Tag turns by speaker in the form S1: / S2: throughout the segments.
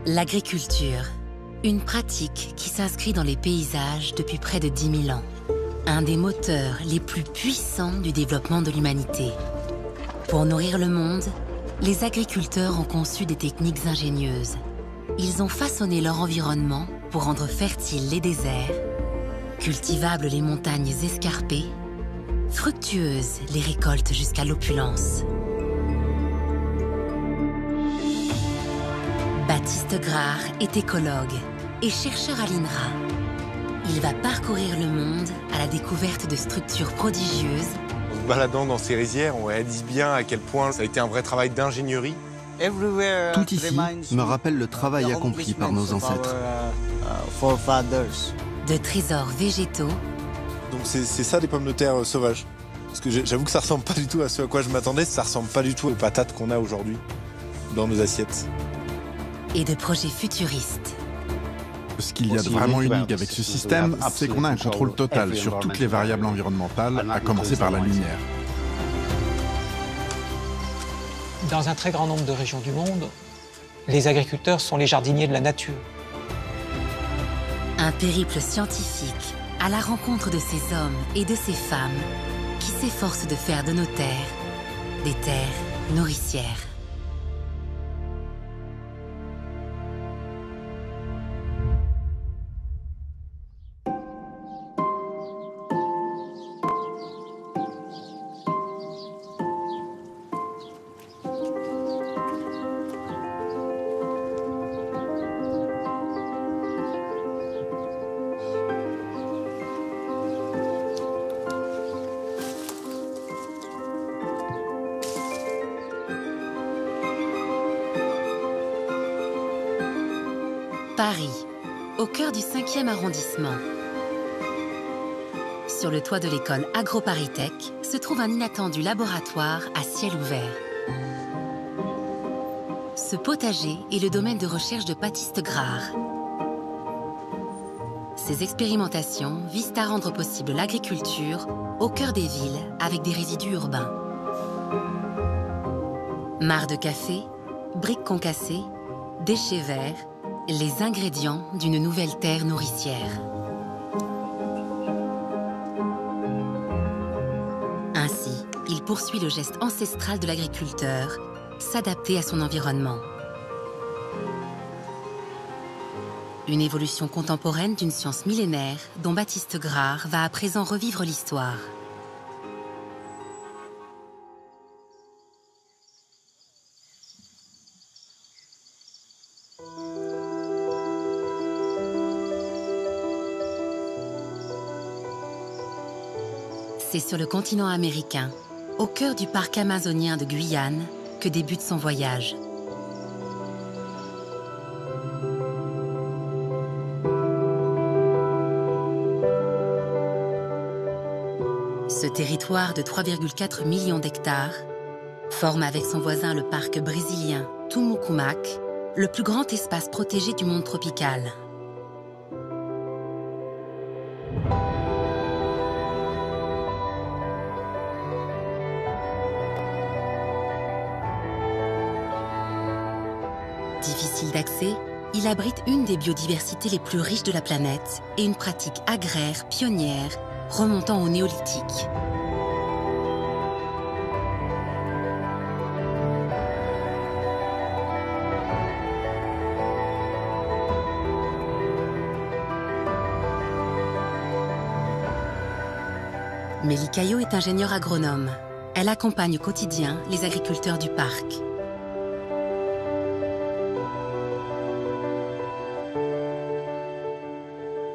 S1: L'agriculture, une pratique qui s'inscrit dans les paysages depuis près de 10 000 ans. Un des moteurs les plus puissants du développement de l'humanité. Pour nourrir le monde, les agriculteurs ont conçu des techniques ingénieuses. Ils ont façonné leur environnement pour rendre fertiles les déserts, cultivables les montagnes escarpées, fructueuses les récoltes jusqu'à l'opulence. Baptiste Grard est écologue et chercheur à l'INRA. Il va parcourir le monde à la découverte de structures prodigieuses.
S2: En se baladant dans ces rizières, on réalise bien à quel point ça a été un vrai travail d'ingénierie.
S3: Tout ici me rappelle le travail accompli par nos ancêtres.
S1: De trésors végétaux.
S2: Donc c'est ça des pommes de terre sauvages. Parce que j'avoue que ça ressemble pas du tout à ce à quoi je m'attendais, ça ressemble pas du tout aux patates qu'on a aujourd'hui dans nos assiettes.
S1: Et de projets futuristes.
S4: Ce qu'il y a de vraiment unique avec ce système, c'est qu'on a un contrôle total sur toutes les variables environnementales, à commencer par la lumière.
S5: Dans un très grand nombre de régions du monde, les agriculteurs sont les jardiniers de la nature.
S1: Un périple scientifique à la rencontre de ces hommes et de ces femmes qui s'efforcent de faire de nos terres des terres nourricières. Paris, au cœur du 5e arrondissement. Sur le toit de l'école AgroParisTech se trouve un inattendu laboratoire à ciel ouvert. Ce potager est le domaine de recherche de Baptiste Grard. Ces expérimentations visent à rendre possible l'agriculture au cœur des villes avec des résidus urbains. Mares de café, briques concassées, déchets verts, les ingrédients d'une nouvelle terre nourricière. Ainsi, il poursuit le geste ancestral de l'agriculteur, s'adapter à son environnement. Une évolution contemporaine d'une science millénaire dont Baptiste Grard va à présent revivre l'histoire. C'est sur le continent américain, au cœur du parc amazonien de Guyane, que débute son voyage. Ce territoire de 3,4 millions d'hectares forme avec son voisin le parc brésilien Tumucumac le plus grand espace protégé du monde tropical. Difficile d'accès, il abrite une des biodiversités les plus riches de la planète et une pratique agraire pionnière remontant au néolithique. Mélie Caillot est ingénieure agronome. Elle accompagne au quotidien les agriculteurs du parc.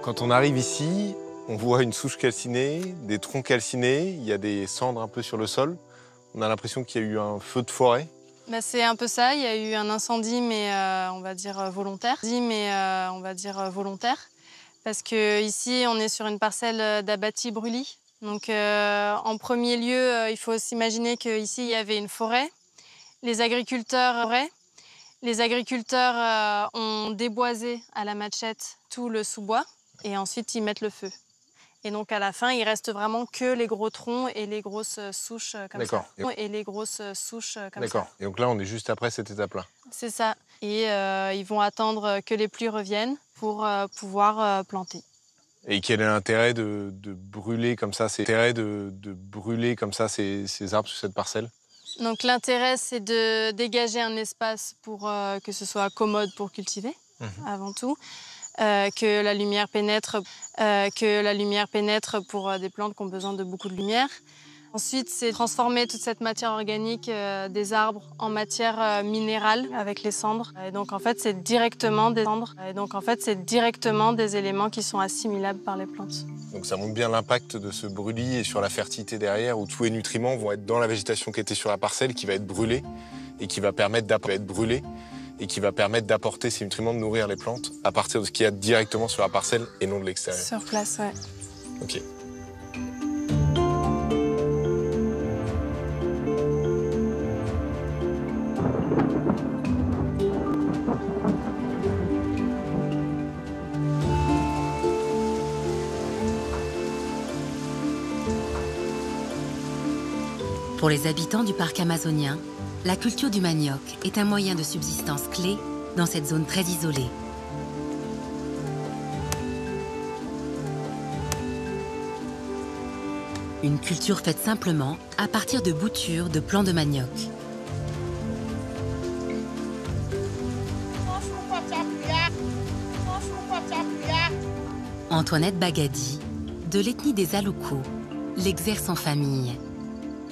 S2: Quand on arrive ici, on voit une souche calcinée, des troncs calcinés, il y a des cendres un peu sur le sol. On a l'impression qu'il y a eu un feu de forêt.
S6: C'est un peu ça, il y a eu un incendie, mais on va dire volontaire. Parce qu'ici, on est sur une parcelle d'Abati Brûlis. Donc en premier lieu, il faut s'imaginer qu'ici, il y avait une forêt. Les agriculteurs ont déboisé à la machette tout le sous-bois. Et ensuite, ils mettent le feu. Et donc, à la fin, il reste vraiment que les gros troncs et les grosses souches comme ça.
S2: D'accord. Et donc là, on est juste après cette étape-là.
S6: C'est ça. et ils vont attendre que les pluies reviennent pour pouvoir planter.
S2: Et quel est l'intérêt de brûler comme ça, ces arbres sur cette parcelle?
S6: Donc l'intérêt, c'est de dégager un espace pour que ce soit commode pour cultiver, avant tout, que la lumière pénètre pour des plantes qui ont besoin de beaucoup de lumière. Ensuite, c'est transformer toute cette matière organique des arbres en matière minérale avec les cendres. Et donc en fait, c'est directement des cendres. Et donc en fait, c'est directement des éléments qui sont assimilables par les plantes.
S2: Donc ça montre bien l'impact de ce brûlis et sur la fertilité derrière, où tous les nutriments vont être dans la végétation qui était sur la parcelle, qui va être brûlée et qui va permettre d'apporter ces nutriments, de nourrir les plantes à partir de ce qu'il y a directement sur la parcelle et non de l'extérieur.
S6: Sur place, ouais.
S2: Ok.
S1: Pour les habitants du parc amazonien, la culture du manioc est un moyen de subsistance clé dans cette zone très isolée. Une culture faite simplement à partir de boutures de plants de manioc. Antoinette Bagadi, de l'ethnie des Aloukou, l'exerce en famille,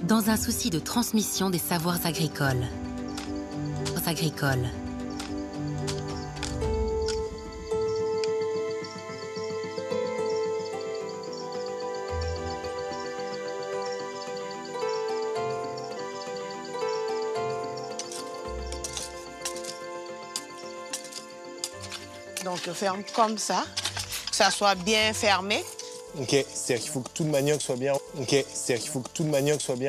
S1: dans un souci de transmission des savoirs agricoles.
S7: Donc je ferme comme ça, que ça soit bien fermé.
S2: Ok, c'est-à-dire qu'il faut que tout le manioc soit bien.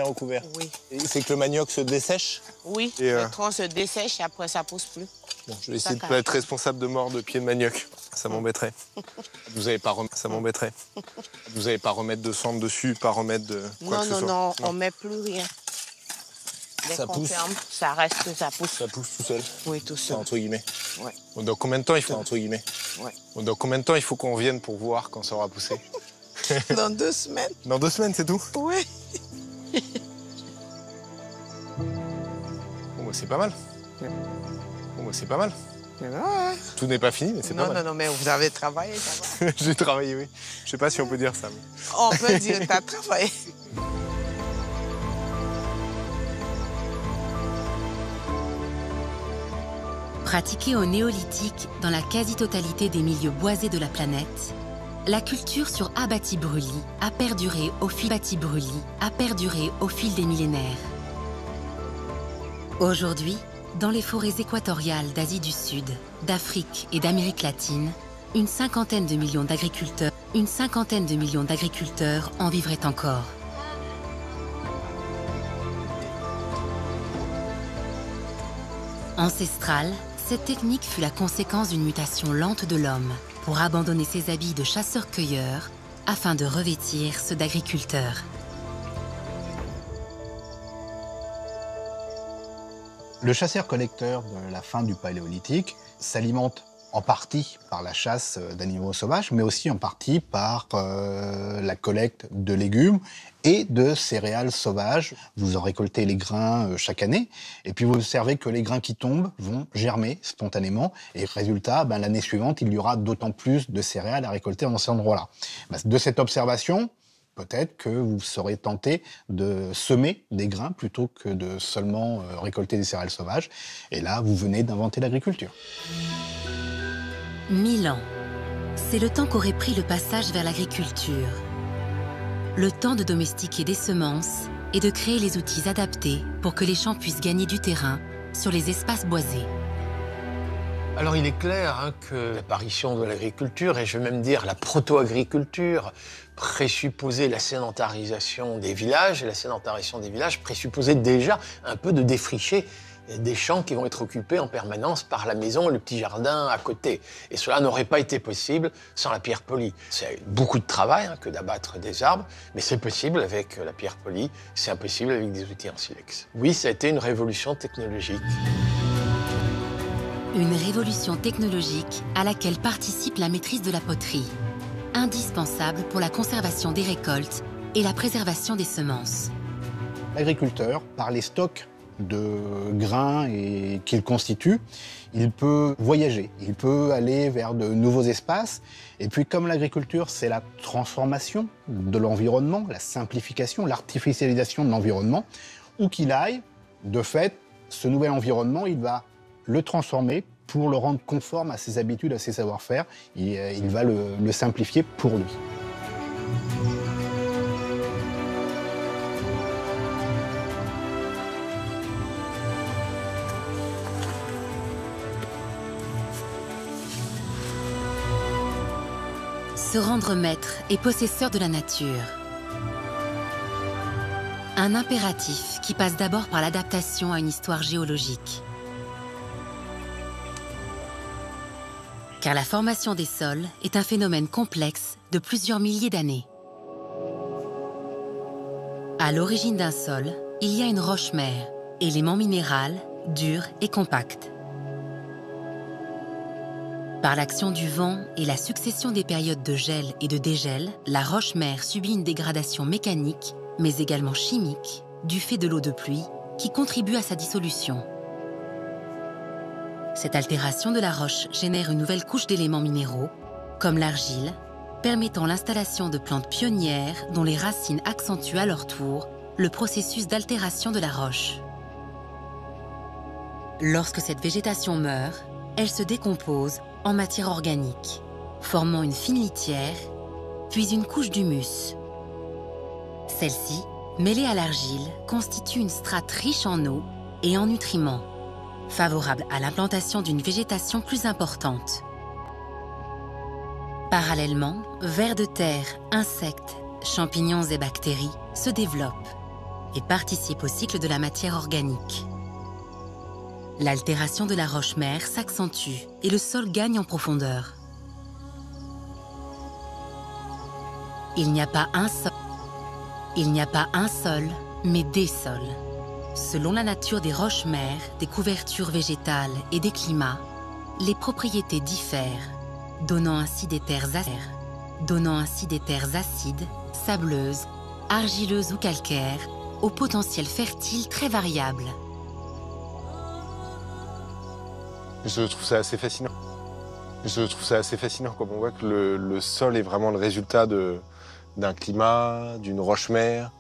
S2: Recouvert.
S7: Oui.
S2: C'est que le manioc se dessèche.
S7: Oui, le tronc se dessèche et après ça pousse plus.
S2: Bon, je vais essayer de ne pas être responsable de mort de pieds de manioc. Ça m'embêterait. Vous n'allez pas remettre de cendre dessus, pas remettre de quoi que ce soit.
S7: Non, on met plus rien. Dès
S2: Ça
S7: qu'on
S2: pousse.
S7: ferme, ça reste, ça pousse.
S2: Ça pousse tout seul.
S7: Oui, tout seul.
S2: Entre guillemets.
S7: Ouais.
S2: Dans combien de temps il faut Dans combien de temps il faut qu'on vienne pour voir quand ça aura poussé?
S7: Dans 2 semaines.
S2: Dans 2 semaines, c'est tout?
S7: Oui.
S2: Bon, bah, c'est pas mal.
S7: Ouais.
S2: Tout n'est pas fini, mais c'est pas mal.
S7: Non, mais vous avez travaillé, ça va.
S2: J'ai travaillé, oui. Je sais pas si on peut dire ça. Mais...
S7: On peut dire que tu as travaillé.
S1: Pratiquée au néolithique dans la quasi-totalité des milieux boisés de la planète, la culture sur abatis brûlis a perduré au fil des millénaires. Aujourd'hui, dans les forêts équatoriales d'Asie du Sud, d'Afrique et d'Amérique latine, une cinquantaine de millions d'agriculteurs en vivraient encore. Ancestrale, cette technique fut la conséquence d'une mutation lente de l'homme pour abandonner ses habits de chasseur-cueilleur afin de revêtir ceux d'agriculteur.
S8: Le chasseur-collecteur de la fin du Paléolithique s'alimente en partie par la chasse d'animaux sauvages, mais aussi en partie par la collecte de légumes et de céréales sauvages. Vous en récoltez les grains chaque année, et puis vous observez que les grains qui tombent vont germer spontanément, et résultat, l'année suivante, il y aura d'autant plus de céréales à récolter dans ces endroits-là. De cette observation, peut-être que vous serez tenté de semer des grains plutôt que de seulement récolter des céréales sauvages. Et là, vous venez d'inventer l'agriculture.
S1: 1000 ans, c'est le temps qu'aurait pris le passage vers l'agriculture. Le temps de domestiquer des semences et de créer les outils adaptés pour que les champs puissent gagner du terrain sur les espaces boisés.
S9: Alors il est clair que l'apparition de l'agriculture, et je vais même dire la proto-agriculture, présupposait la sédentarisation des villages, et la sédentarisation des villages présupposait déjà un peu de défricher des champs qui vont être occupés en permanence par la maison et le petit jardin à côté. Et cela n'aurait pas été possible sans la pierre polie. C'est beaucoup de travail que d'abattre des arbres, mais c'est possible avec la pierre polie, c'est impossible avec des outils en silex. Oui, ça a été une révolution technologique.
S1: Une révolution technologique à laquelle participe la maîtrise de la poterie, indispensable pour la conservation des récoltes et la préservation des semences.
S8: L'agriculteur, par les stocks de grains qu'il constitue, il peut voyager, il peut aller vers de nouveaux espaces. Et puis comme l'agriculture, c'est la transformation de l'environnement, la simplification, l'artificialisation de l'environnement, où qu'il aille, de fait, ce nouvel environnement, il va le transformer pour le rendre conforme à ses habitudes, à ses savoir-faire. Il va le simplifier pour lui.
S1: Se rendre maître et possesseur de la nature. Un impératif qui passe d'abord par l'adaptation à une histoire géologique. Car la formation des sols est un phénomène complexe de plusieurs milliers d'années. À l'origine d'un sol, il y a une roche-mère, élément minéral, dur et compact. Par l'action du vent et la succession des périodes de gel et de dégel, la roche-mère subit une dégradation mécanique, mais également chimique, du fait de l'eau de pluie, qui contribue à sa dissolution. Cette altération de la roche génère une nouvelle couche d'éléments minéraux, comme l'argile, permettant l'installation de plantes pionnières dont les racines accentuent à leur tour le processus d'altération de la roche. Lorsque cette végétation meurt, elle se décompose en matière organique, formant une fine litière, puis une couche d'humus. Celle-ci, mêlée à l'argile, constitue une strate riche en eau et en nutriments, favorable à l'implantation d'une végétation plus importante. Parallèlement, vers de terre, insectes, champignons et bactéries se développent et participent au cycle de la matière organique. L'altération de la roche-mère s'accentue et le sol gagne en profondeur. Il n'y a pas un sol, mais des sols. Selon la nature des roches-mères, des couvertures végétales et des climats, les propriétés diffèrent, donnant ainsi des terres acides, sableuses, argileuses ou calcaires, au potentiel fertile très variable.
S2: Je trouve ça assez fascinant. Comme on voit que le sol est vraiment le résultat d'un climat, d'une roche-mère,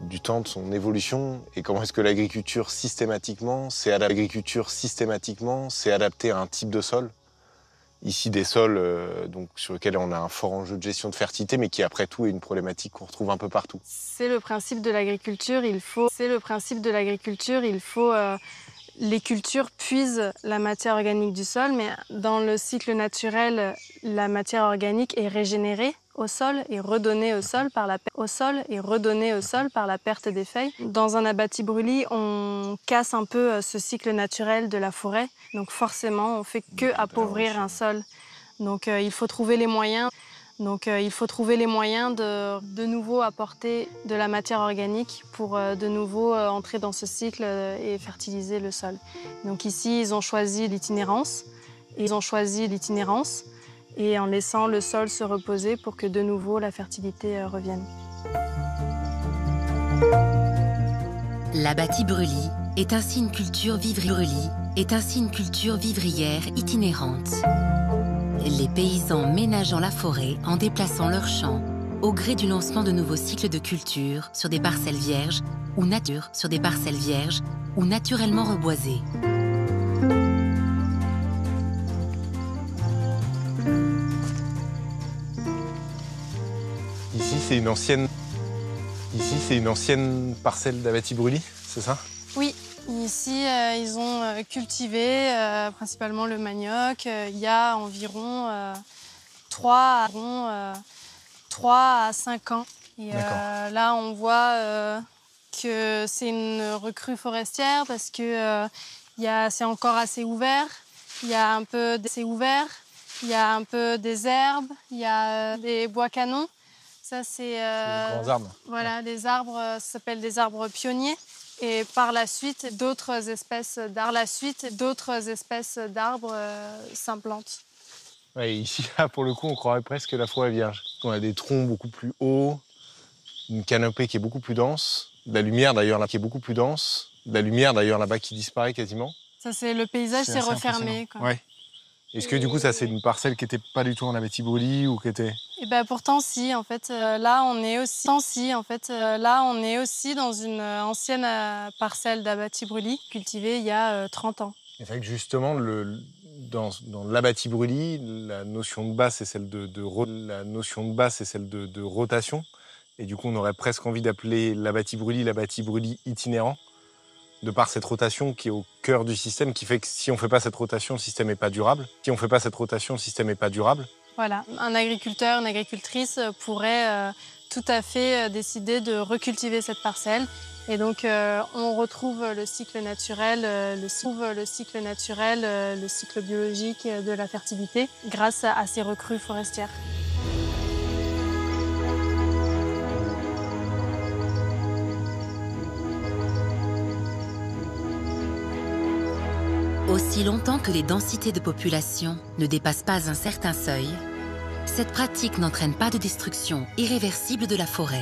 S2: du temps de son évolution, et comment est-ce que l'agriculture systématiquement s'est adaptée à un type de sol. Ici, des sols donc, sur lesquels on a un fort enjeu de gestion de fertilité, mais qui après tout est une problématique qu'on retrouve un peu partout.
S6: C'est le principe de l'agriculture, les cultures puisent la matière organique du sol, mais dans le cycle naturel, la matière organique est régénérée au sol et redonnée au sol par la perte des feuilles. Dans un abatis brûlis, on casse un peu ce cycle naturel de la forêt, donc forcément, on fait que appauvrir un sol. Donc il faut trouver les moyens. De nouveau apporter de la matière organique pour de nouveau entrer dans ce cycle et fertiliser le sol. Donc ici, ils ont choisi l'itinérance et en laissant le sol se reposer pour que de nouveau la fertilité revienne.
S1: L'abatis brûlis est ainsi une culture vivrière itinérante. Les paysans ménageant la forêt en déplaçant leurs champs au gré du lancement de nouveaux cycles de culture sur des parcelles vierges ou naturellement reboisées.
S2: Ici, c'est une ancienne parcelle d'abatis brûlis, c'est ça?
S6: Oui. Ici, ils ont cultivé principalement le manioc. Il y a environ 3 à 5 ans. Et là, on voit que c'est une recrue forestière parce que c'est encore assez ouvert. Il y a un peu des herbes, il y a des bois canons. Ça, c'est
S2: des grands arbres.
S6: Voilà, des arbres, ça s'appelle des arbres pionniers. Et par la suite, d'autres espèces d'arbres s'implantent.
S2: Ouais, ici, là, pour le coup, on croirait presque la forêt vierge. On a des troncs beaucoup plus hauts, une canopée qui est beaucoup plus dense, de la lumière d'ailleurs là qui est beaucoup plus dense, de la lumière d'ailleurs là-bas qui disparaît quasiment.
S6: Ça, c'est le paysage, c'est refermé.
S2: Ouais. Est-ce que du coup, ça, c'est une parcelle qui n'était pas du tout en abatis-brûlis ou qui était...
S6: Et ben pourtant, si. En fait, là, on est aussi dans une ancienne parcelle d'abatis-brûlis cultivée il y a 30 ans.
S2: C'est vrai que justement, dans l'abatis-brûlis, la notion de base, c'est celle de rotation. Et du coup, on aurait presque envie d'appeler l'abatis-brûlis itinérant, de par cette rotation qui est au cœur du système, qui fait que si on ne fait pas cette rotation, le système n'est pas durable.
S6: Voilà, un agriculteur, une agricultrice pourrait tout à fait décider de recultiver cette parcelle. Et donc, on retrouve le cycle naturel, le cycle biologique de la fertilité grâce à ces recrues forestières.
S1: Aussi longtemps que les densités de population ne dépassent pas un certain seuil, cette pratique n'entraîne pas de destruction irréversible de la forêt.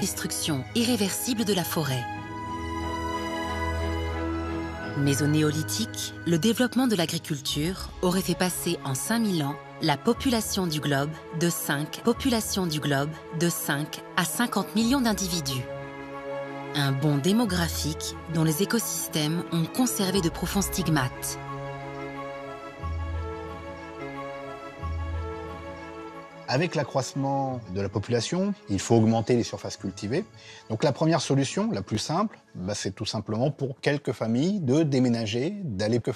S1: Mais au néolithique, le développement de l'agriculture aurait fait passer en 5000 ans la population du globe de 5 à 50 millions d'individus. Un bond démographique dont les écosystèmes ont conservé de profonds stigmates.
S8: Avec l'accroissement de la population, il faut augmenter les surfaces cultivées. Donc la première solution, la plus simple, c'est tout simplement pour quelques familles de déménager, d'aller plus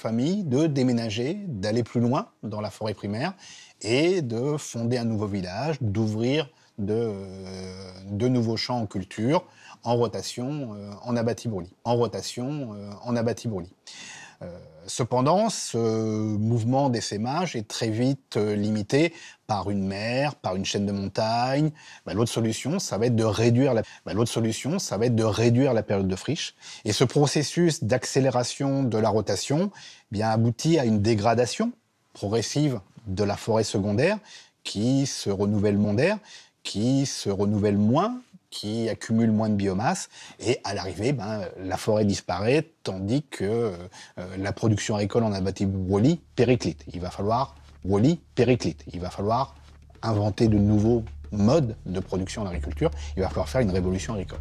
S8: loin dans la forêt primaire et de fonder un nouveau village, d'ouvrir de nouveaux champs en culture en rotation en abatis-brûlis. Cependant, ce mouvement d'essaimage est très vite limité par une mer, par une chaîne de montagnes. L'autre solution, ça va être de réduire la période de friche. Et ce processus d'accélération de la rotation aboutit à une dégradation progressive de la forêt secondaire qui se renouvelle moins, qui accumule moins de biomasse, et à l'arrivée, la forêt disparaît, tandis que la production agricole en abatis-brûlis périclite. Il va falloir inventer de nouveaux modes de production en agriculture, il va falloir faire une révolution agricole.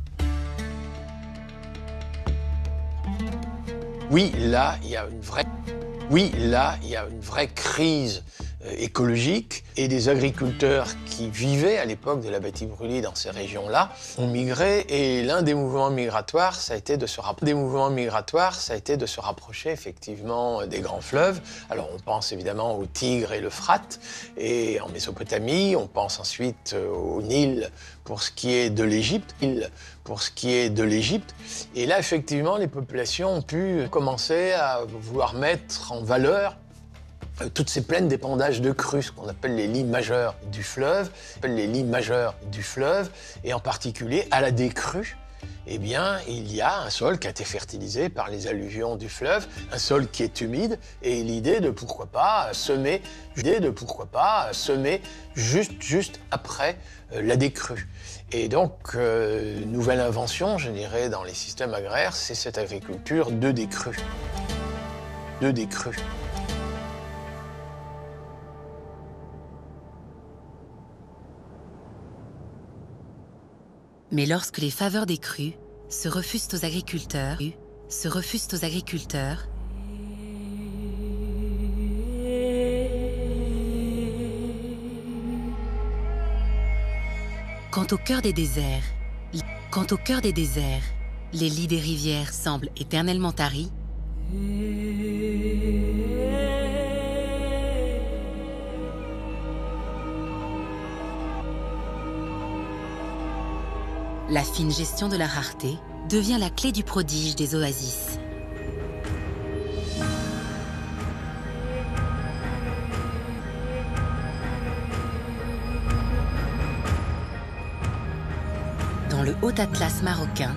S9: Oui, là, il y a une vraie crise écologique, et des agriculteurs qui vivaient à l'époque de l'abatis-brûlis dans ces régions-là ont migré, et l'un des mouvements migratoires, ça a été de se rapprocher effectivement des grands fleuves. Alors on pense évidemment au Tigre et l'Euphrate, et en Mésopotamie, on pense ensuite au Nil pour ce qui est de l'Égypte. Et là, effectivement, les populations ont pu commencer à vouloir mettre en valeur toutes ces plaines d'épandage de crues, ce qu'on appelle les lits majeurs du fleuve, et en particulier à la décrue, il y a un sol qui a été fertilisé par les alluvions du fleuve, un sol qui est humide, et l'idée de pourquoi pas semer juste après la décrue. Et donc, nouvelle invention, je dirais, dans les systèmes agraires, c'est cette agriculture de décrue.
S1: Mais lorsque les faveurs des crues se refusent aux agriculteurs, Quant au cœur des déserts, les lits des rivières semblent éternellement taris. La fine gestion de la rareté devient la clé du prodige des oasis. Dans le Haut Atlas marocain,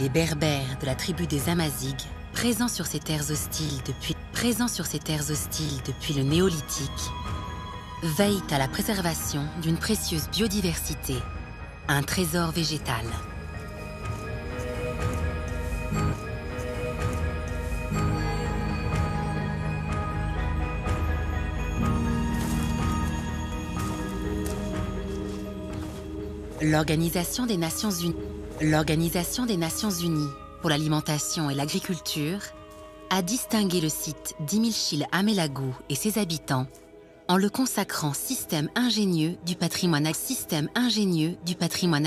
S1: Les Berbères de la tribu des Amazighs, présents sur ces terres hostiles depuis le Néolithique, veillent à la préservation d'une précieuse biodiversité, un trésor végétal. L'Organisation des Nations Unies pour l'alimentation et l'agriculture a distingué le site d'Imilchil Amelagou et ses habitants en le consacrant système ingénieux du patrimoine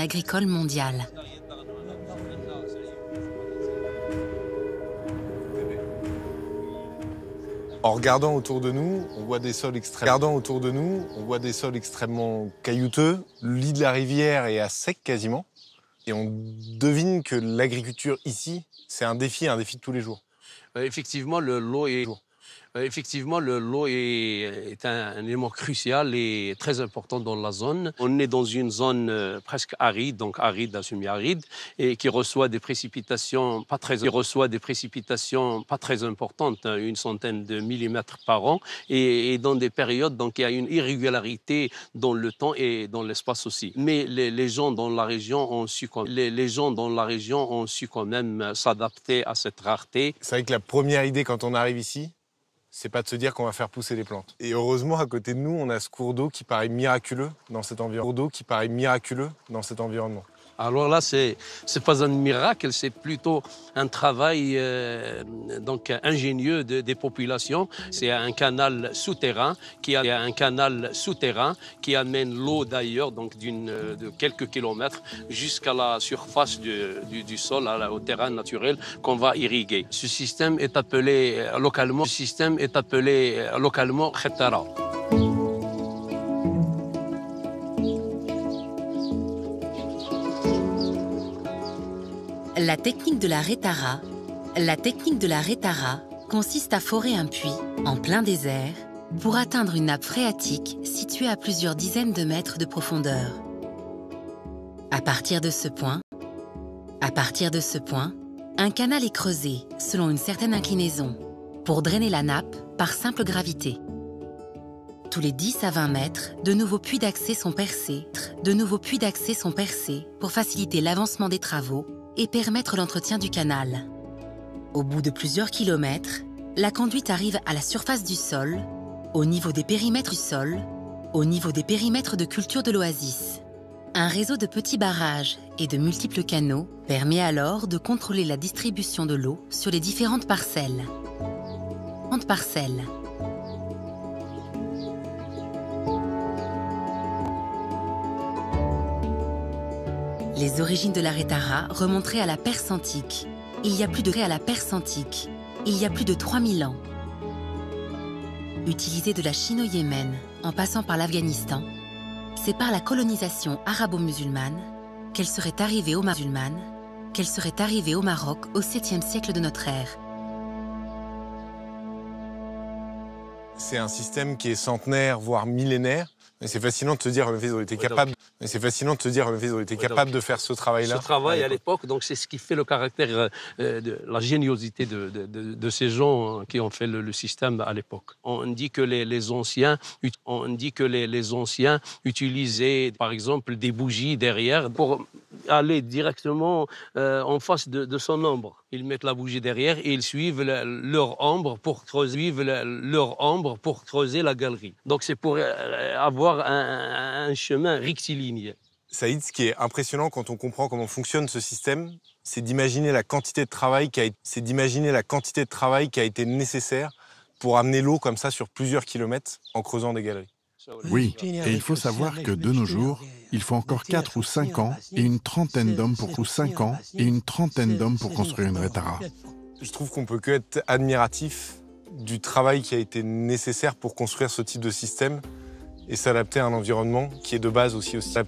S1: agricole mondial.
S2: En regardant autour de nous, on voit des sols extrêmement caillouteux. Le lit de la rivière est à sec quasiment. Et on devine que l'agriculture ici, c'est un défi de tous les jours.
S10: Effectivement, l'eau est un élément crucial et très important dans la zone. On est dans une zone presque aride, donc aride à semi-aride, et qui reçoit des précipitations pas très importantes, une centaine de millimètres par an, et dans des périodes, donc il y a une irrégularité dans le temps et dans l'espace aussi. Mais les gens dans la région ont su quand même s'adapter à cette rareté.
S2: C'est vrai que la première idée quand on arrive ici, c'est pas de se dire qu'on va faire pousser les plantes. Et heureusement, à côté de nous, on a ce cours d'eau qui paraît miraculeux dans cet environnement.
S10: Alors là, c'est pas un miracle, c'est plutôt un travail donc ingénieux des populations. C'est un canal souterrain qui amène l'eau d'ailleurs, donc de quelques kilomètres jusqu'à la surface du sol, au terrain naturel qu'on va irriguer. Ce système est appelé localement Khetara.
S1: La technique de la Retara consiste à forer un puits en plein désert pour atteindre une nappe phréatique située à plusieurs dizaines de mètres de profondeur. À partir de ce point, un canal est creusé selon une certaine inclinaison pour drainer la nappe par simple gravité. Tous les 10 à 20 mètres, de nouveaux puits d'accès sont percés pour faciliter l'avancement des travaux et permettre l'entretien du canal. Au bout de plusieurs kilomètres, la conduite arrive à la surface du sol, au niveau des périmètres de culture de l'oasis. Un réseau de petits barrages et de multiples canaux permet alors de contrôler la distribution de l'eau sur les différentes parcelles. Les origines de la Retara remonteraient à la Perse antique, il y a plus de 3000 ans. Utilisée de la Chine au Yémen, en passant par l'Afghanistan, c'est par la colonisation arabo-musulmane qu'elle serait arrivée au Maroc au 7e siècle de notre ère.
S2: C'est un système qui est centenaire, voire millénaire. Et c'est fascinant de te dire qu'ils ont été capables de faire ce travail-là.
S10: Ce travail à l'époque, donc c'est ce qui fait le caractère de la géniosité de ces gens qui ont fait le système à l'époque. On dit que les anciens utilisaient par exemple des bougies derrière pour aller directement en face de son ombre. Ils mettent la bougie derrière et ils suivent leur ombre pour creuser la galerie. Donc c'est pour avoir un chemin rectiligne.
S2: Saïd, ce qui est impressionnant quand on comprend comment fonctionne ce système, c'est d'imaginer la quantité de travail qui a été nécessaire pour amener l'eau comme ça sur plusieurs kilomètres en creusant des galeries.
S4: Oui, et il faut savoir que de nos jours, il faut encore 4 ou 5 ans et une trentaine d'hommes pour construire une Retara.
S2: Je trouve qu'on peut que être admiratif du travail qui a été nécessaire pour construire ce type de système et s'adapter à un environnement qui est de base aussi hostile.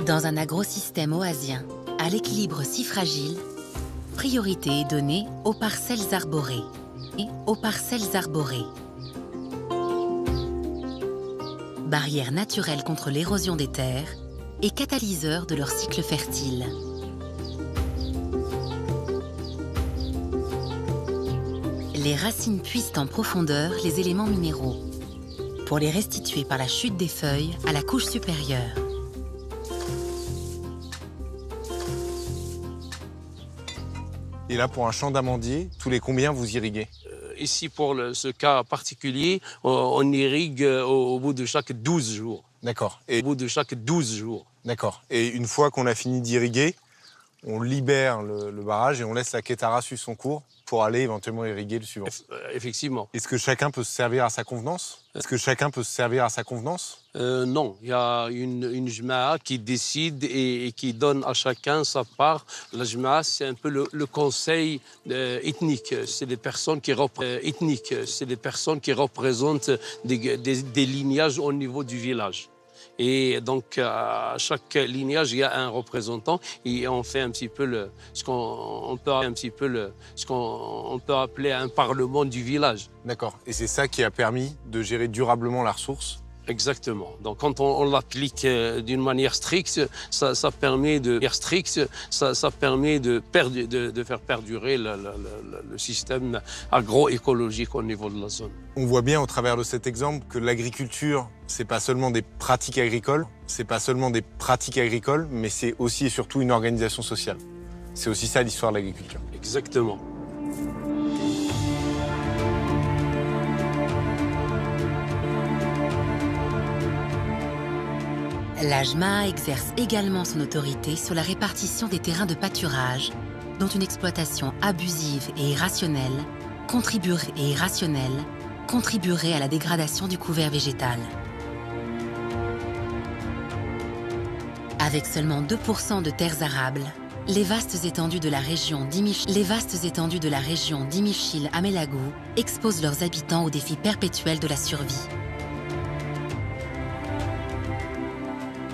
S1: Dans un agrosystème oasien, À l'équilibre si fragile, priorité est donnée aux parcelles arborées et aux parcelles arborées. Barrière naturelle contre l'érosion des terres et catalyseur de leur cycle fertile. Les racines puisent en profondeur les éléments minéraux pour les restituer par la chute des feuilles à la couche supérieure.
S2: Et là, pour un champ d'amandier, tous les combien vous irriguez?
S10: Ici, pour ce cas particulier, on irrigue au bout de chaque 12 jours.
S2: D'accord.
S10: Au bout de chaque 12 jours.
S2: D'accord. Et une fois qu'on a fini d'irriguer, on libère le barrage et on laisse la Kétara suivre son cours pour aller éventuellement irriguer le suivant.
S10: Effectivement.
S2: Est-ce que chacun peut se servir à sa convenance?
S10: Non, il y a une jma'a qui décide et qui donne à chacun sa part. La jma'a, c'est un peu le conseil ethnique. C'est des personnes qui représentent des lignages au niveau du village. Et donc, à chaque lignage, il y a un représentant et on fait un petit peu ce qu'on peut appeler un parlement du village.
S2: D'accord. Et c'est ça qui a permis de gérer durablement la ressource?
S10: Exactement. Donc, quand on l'applique d'une manière stricte, ça permet de faire perdurer le système agroécologique au niveau de la zone.
S2: On voit bien au travers de cet exemple que l'agriculture, c'est pas seulement des pratiques agricoles, mais c'est aussi et surtout une organisation sociale. C'est aussi ça l'histoire de l'agriculture.
S10: Exactement.
S1: La jma'a exerce également son autorité sur la répartition des terrains de pâturage, dont une exploitation abusive et irrationnelle contribuerait à la dégradation du couvert végétal. Avec seulement 2% de terres arables, les vastes étendues de la région d'Imishil-Amélagou exposent leurs habitants au défi perpétuel de la survie.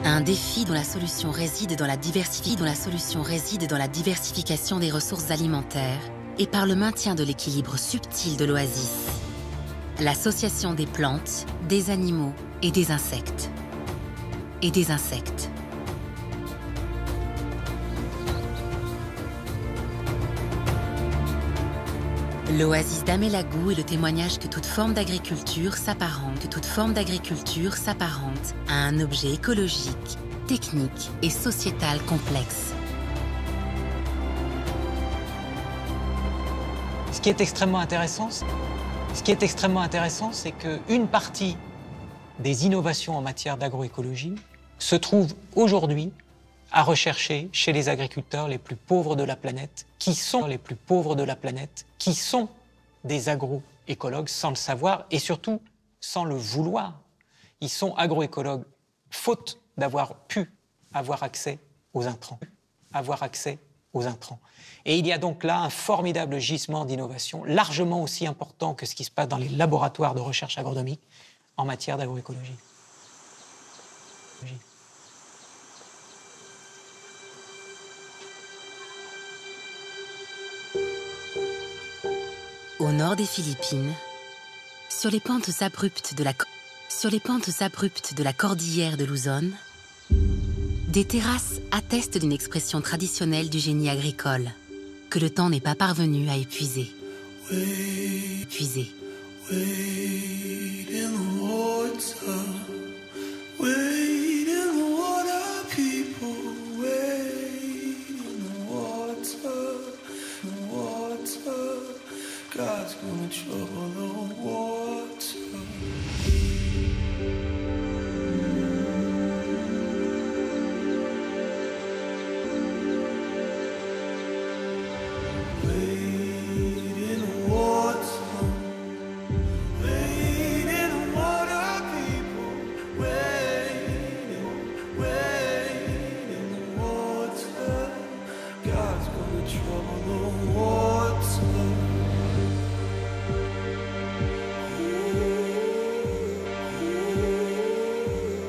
S1: Un défi dont la solution réside dans la diversification des ressources alimentaires et par le maintien de l'équilibre subtil de l'oasis. L'association des plantes, des animaux et des insectes. L'oasis d'Amélagou est le témoignage que toute forme d'agriculture s'apparente à un objet écologique, technique et sociétal complexe.
S5: Ce qui est extrêmement intéressant, c'est qu'une partie des innovations en matière d'agroécologie se trouve aujourd'hui à rechercher chez les agriculteurs les plus pauvres de la planète, qui sont des agroécologues sans le savoir et surtout sans le vouloir. Ils sont agroécologues faute d'avoir pu avoir accès aux intrants. Et il y a donc là un formidable gisement d'innovation, largement aussi important que ce qui se passe dans les laboratoires de recherche agronomique en matière d'agroécologie.
S1: Au nord des Philippines, sur les pentes abruptes de la cordillère de Luzon, des terrasses attestent d'une expression traditionnelle du génie agricole que le temps n'est pas parvenu à épuiser. God's gonna trouble the water.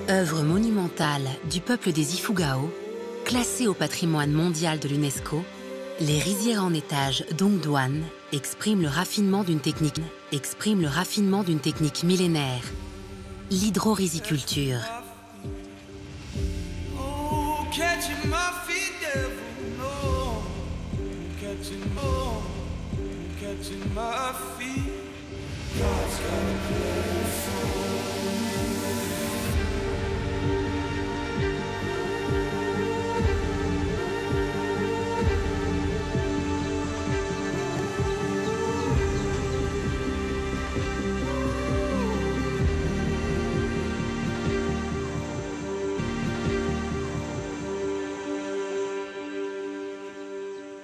S1: Œuvre monumentale du peuple des Ifugao, Classées au patrimoine mondial de l'UNESCO, les rizières en étage d'Ongduan expriment le raffinement d'une technique millénaire, l'hydroriziculture.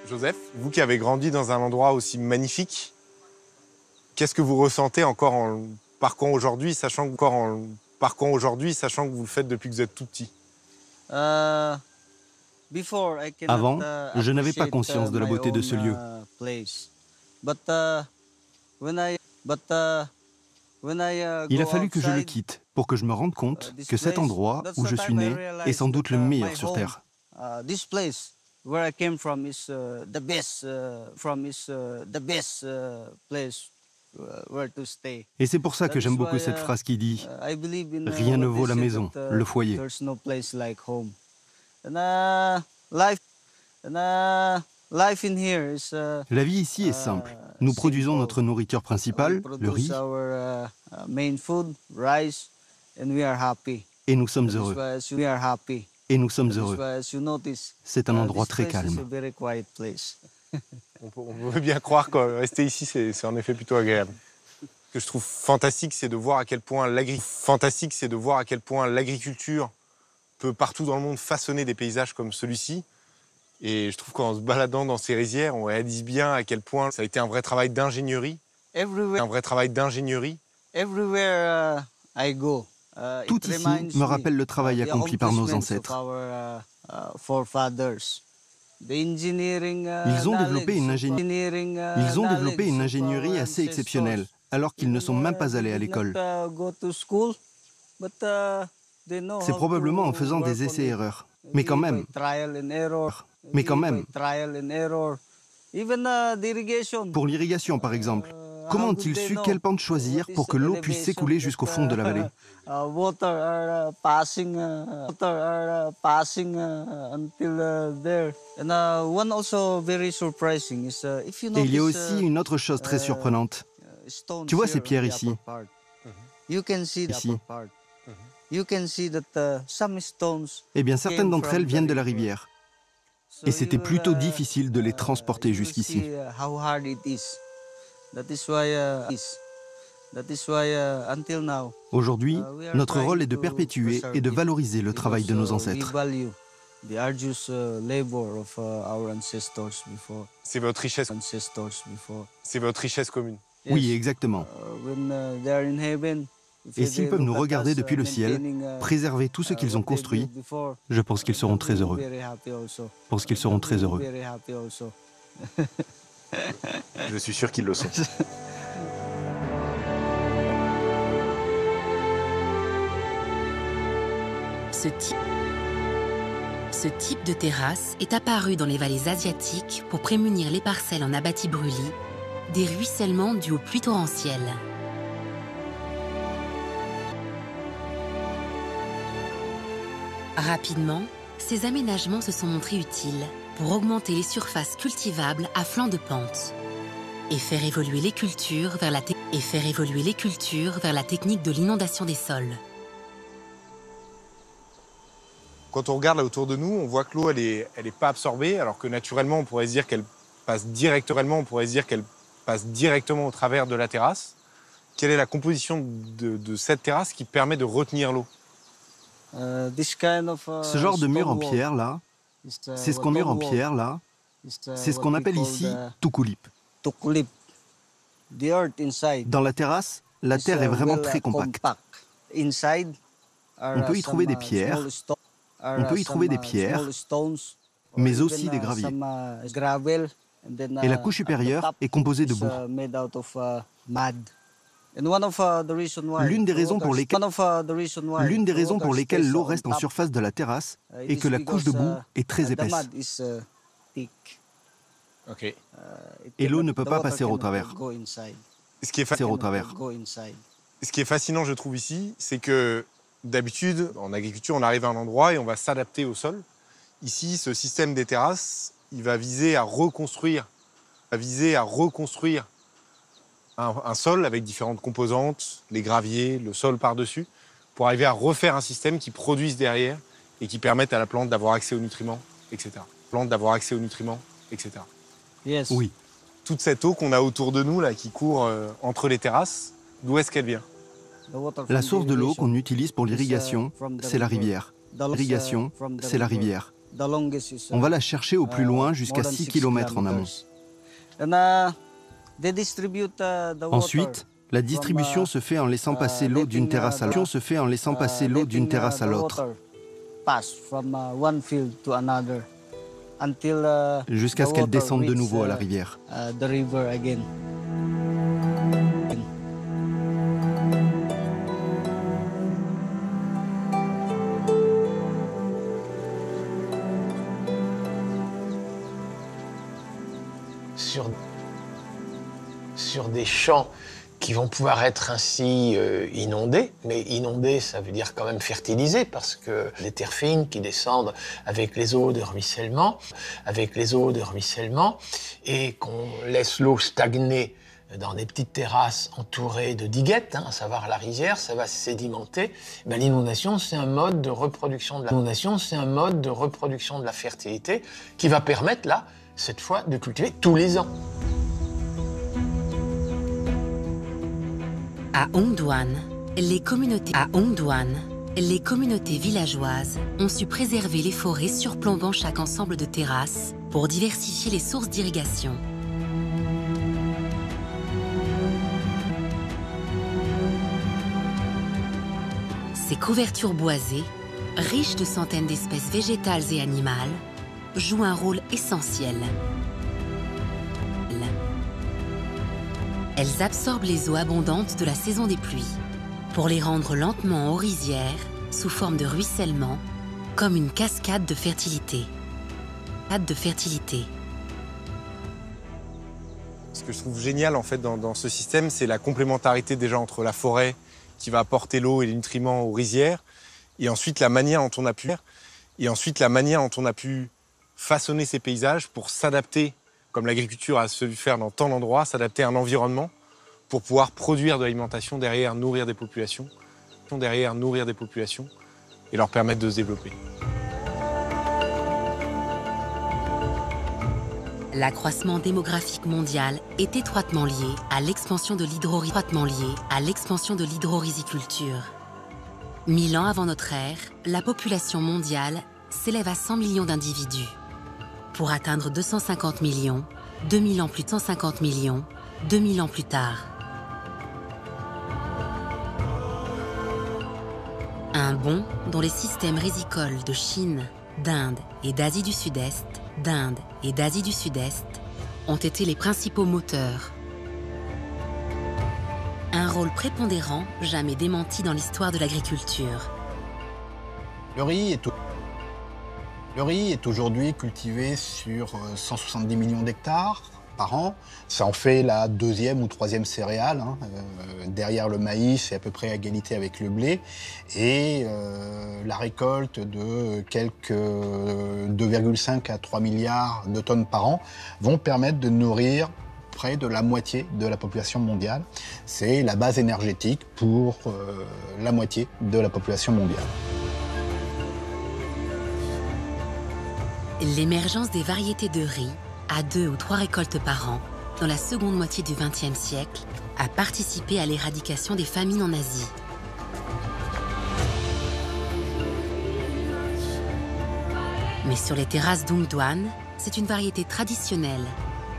S2: Joseph, vous qui avez grandi dans un endroit aussi magnifique, qu'est-ce que vous ressentez encore en parcourant aujourd'hui, sachant que vous le faites depuis que vous êtes tout petit?
S3: Avant, je n'avais pas conscience de la beauté de ce lieu. Il a fallu que je le quitte pour que je me rende compte que cet endroit où je suis né est sans doute le meilleur sur Terre. Where I came from is the best place where to stay. Et c'est pour ça que j'aime beaucoup cette phrase qui dit « Rien ne vaut la maison, le foyer ». La vie ici est simple. Nous produisons notre nourriture principale, le riz, et nous sommes heureux. Et nous sommes heureux. C'est un endroit très calme.
S2: On veut bien croire que rester ici, c'est en effet plutôt agréable. Ce que je trouve fantastique, c'est de voir à quel point l'agriculture peut partout dans le monde façonner des paysages comme celui-ci. Et je trouve qu'en se baladant dans ces rizières, on réalise bien à quel point ça a été un vrai travail d'ingénierie.
S3: Tout ici me rappelle le travail accompli par nos ancêtres. Ils ont développé une ingénierie assez exceptionnelle, alors qu'ils ne sont même pas allés à l'école. C'est probablement en faisant des essais-erreurs. Mais quand même. Pour l'irrigation, par exemple. Comment ont-ils su quelle pente choisir pour que l'eau puisse s'écouler jusqu'au fond de la vallée? Et il y a aussi une autre chose très surprenante. Tu vois ces pierres ici? Eh bien, certaines d'entre elles viennent de la rivière. Et c'était plutôt difficile de les transporter jusqu'ici. Aujourd'hui, notre rôle est de perpétuer et de valoriser le travail de nos ancêtres.
S2: C'est votre richesse. C'est votre richesse commune.
S3: Oui, exactement. Et s'ils peuvent nous regarder depuis le ciel, préserver tout ce qu'ils ont construit, je pense qu'ils seront très heureux.
S2: Je suis sûr qu'ils le sont.
S1: Ce type de terrasse est apparu dans les vallées asiatiques pour prémunir les parcelles en abatis brûlis des ruissellements dus aux pluies torrentielles. Rapidement, ces aménagements se sont montrés utiles pour augmenter les surfaces cultivables à flanc de pente et faire évoluer les cultures vers la technique de l'inondation des sols.
S2: Quand on regarde là autour de nous, on voit que l'eau, elle est pas absorbée, alors que naturellement, on pourrait se dire qu'elle passe directement au travers de la terrasse. Quelle est la composition de cette terrasse qui permet de retenir l'eau?
S3: Ce genre de mur en pierre, là, c'est ce qu'on appelle ici tukulip. Dans la terrasse, la terre est vraiment très compacte. On peut y trouver des pierres, mais aussi des graviers. Et la couche supérieure est composée de boue. L'une des raisons pour lesquelles l'eau reste en surface de la terrasse est que la couche de boue est très épaisse.
S2: Ok.
S3: Et l'eau ne peut pas passer au travers.
S2: Ce qui est fascinant, je trouve, ici, c'est que d'habitude, en agriculture, on arrive à un endroit et on va s'adapter au sol. Ici, ce système des terrasses, il va viser à reconstruire un sol avec différentes composantes, les graviers, le sol par-dessus, pour arriver à refaire un système qui produise derrière et qui permette à la plante d'avoir accès aux nutriments, etc.
S3: Oui.
S2: Toute cette eau qu'on a autour de nous, là, qui court entre les terrasses, d'où est-ce qu'elle vient?
S3: La source de l'eau qu'on utilise pour l'irrigation, c'est la rivière. L'irrigation, c'est la rivière. On va la chercher au plus loin jusqu'à 6 km en amont. Ensuite, la distribution se fait en laissant passer l'eau d'une terrasse à l'autre. Jusqu'à ce qu'elle descende de nouveau à la rivière.
S9: Sur des champs qui vont pouvoir être ainsi inondés, mais inondés, ça veut dire quand même fertilisés, parce que les terres fines qui descendent avec les eaux de ruissellement, et qu'on laisse l'eau stagner dans des petites terrasses entourées de diguettes, à savoir la rizière, ça va sédimenter. Ben, l'inondation, c'est un mode de reproduction de la fertilité qui va permettre, là, cette fois, de cultiver tous les ans.
S1: À Ongduan, les communautés villageoises ont su préserver les forêts surplombant chaque ensemble de terrasses pour diversifier les sources d'irrigation. Ces couvertures boisées, riches de centaines d'espèces végétales et animales, jouent un rôle essentiel. Elles absorbent les eaux abondantes de la saison des pluies pour les rendre lentement aux rizières sous forme de ruissellement, comme une cascade de fertilité.
S2: Ce que je trouve génial en fait dans ce système, c'est la complémentarité déjà entre la forêt qui va apporter l'eau et les nutriments aux rizières, et ensuite la manière dont on a pu façonner ces paysages pour s'adapter, comme l'agriculture a su faire dans tant d'endroits, s'adapter à un environnement pour pouvoir produire de l'alimentation, derrière nourrir des populations, et leur permettre de se développer.
S1: L'accroissement démographique mondial est étroitement lié à l'expansion de l'hydroriziculture. 1000 ans avant notre ère, la population mondiale s'élève à 100 millions d'individus, pour atteindre 250 millions, 2000 ans plus tard. Un bond dont les systèmes rizicoles de Chine, d'Inde et d'Asie du Sud-Est ont été les principaux moteurs. Un rôle prépondérant, jamais démenti dans l'histoire de l'agriculture.
S8: Le riz est aujourd'hui cultivé sur 170 millions d'hectares par an. Ça en fait la deuxième ou troisième céréale, derrière le maïs et à peu près à égalité avec le blé. Et la récolte de quelques 2,5 à 3 milliards de tonnes par an vont permettre de nourrir près de la moitié de la population mondiale. C'est la base énergétique pour la moitié de la population mondiale.
S1: L'émergence des variétés de riz à 2 ou 3 récoltes par an dans la seconde moitié du XXe siècle a participé à l'éradication des famines en Asie. Mais sur les terrasses d'Ongduan, c'est une variété traditionnelle,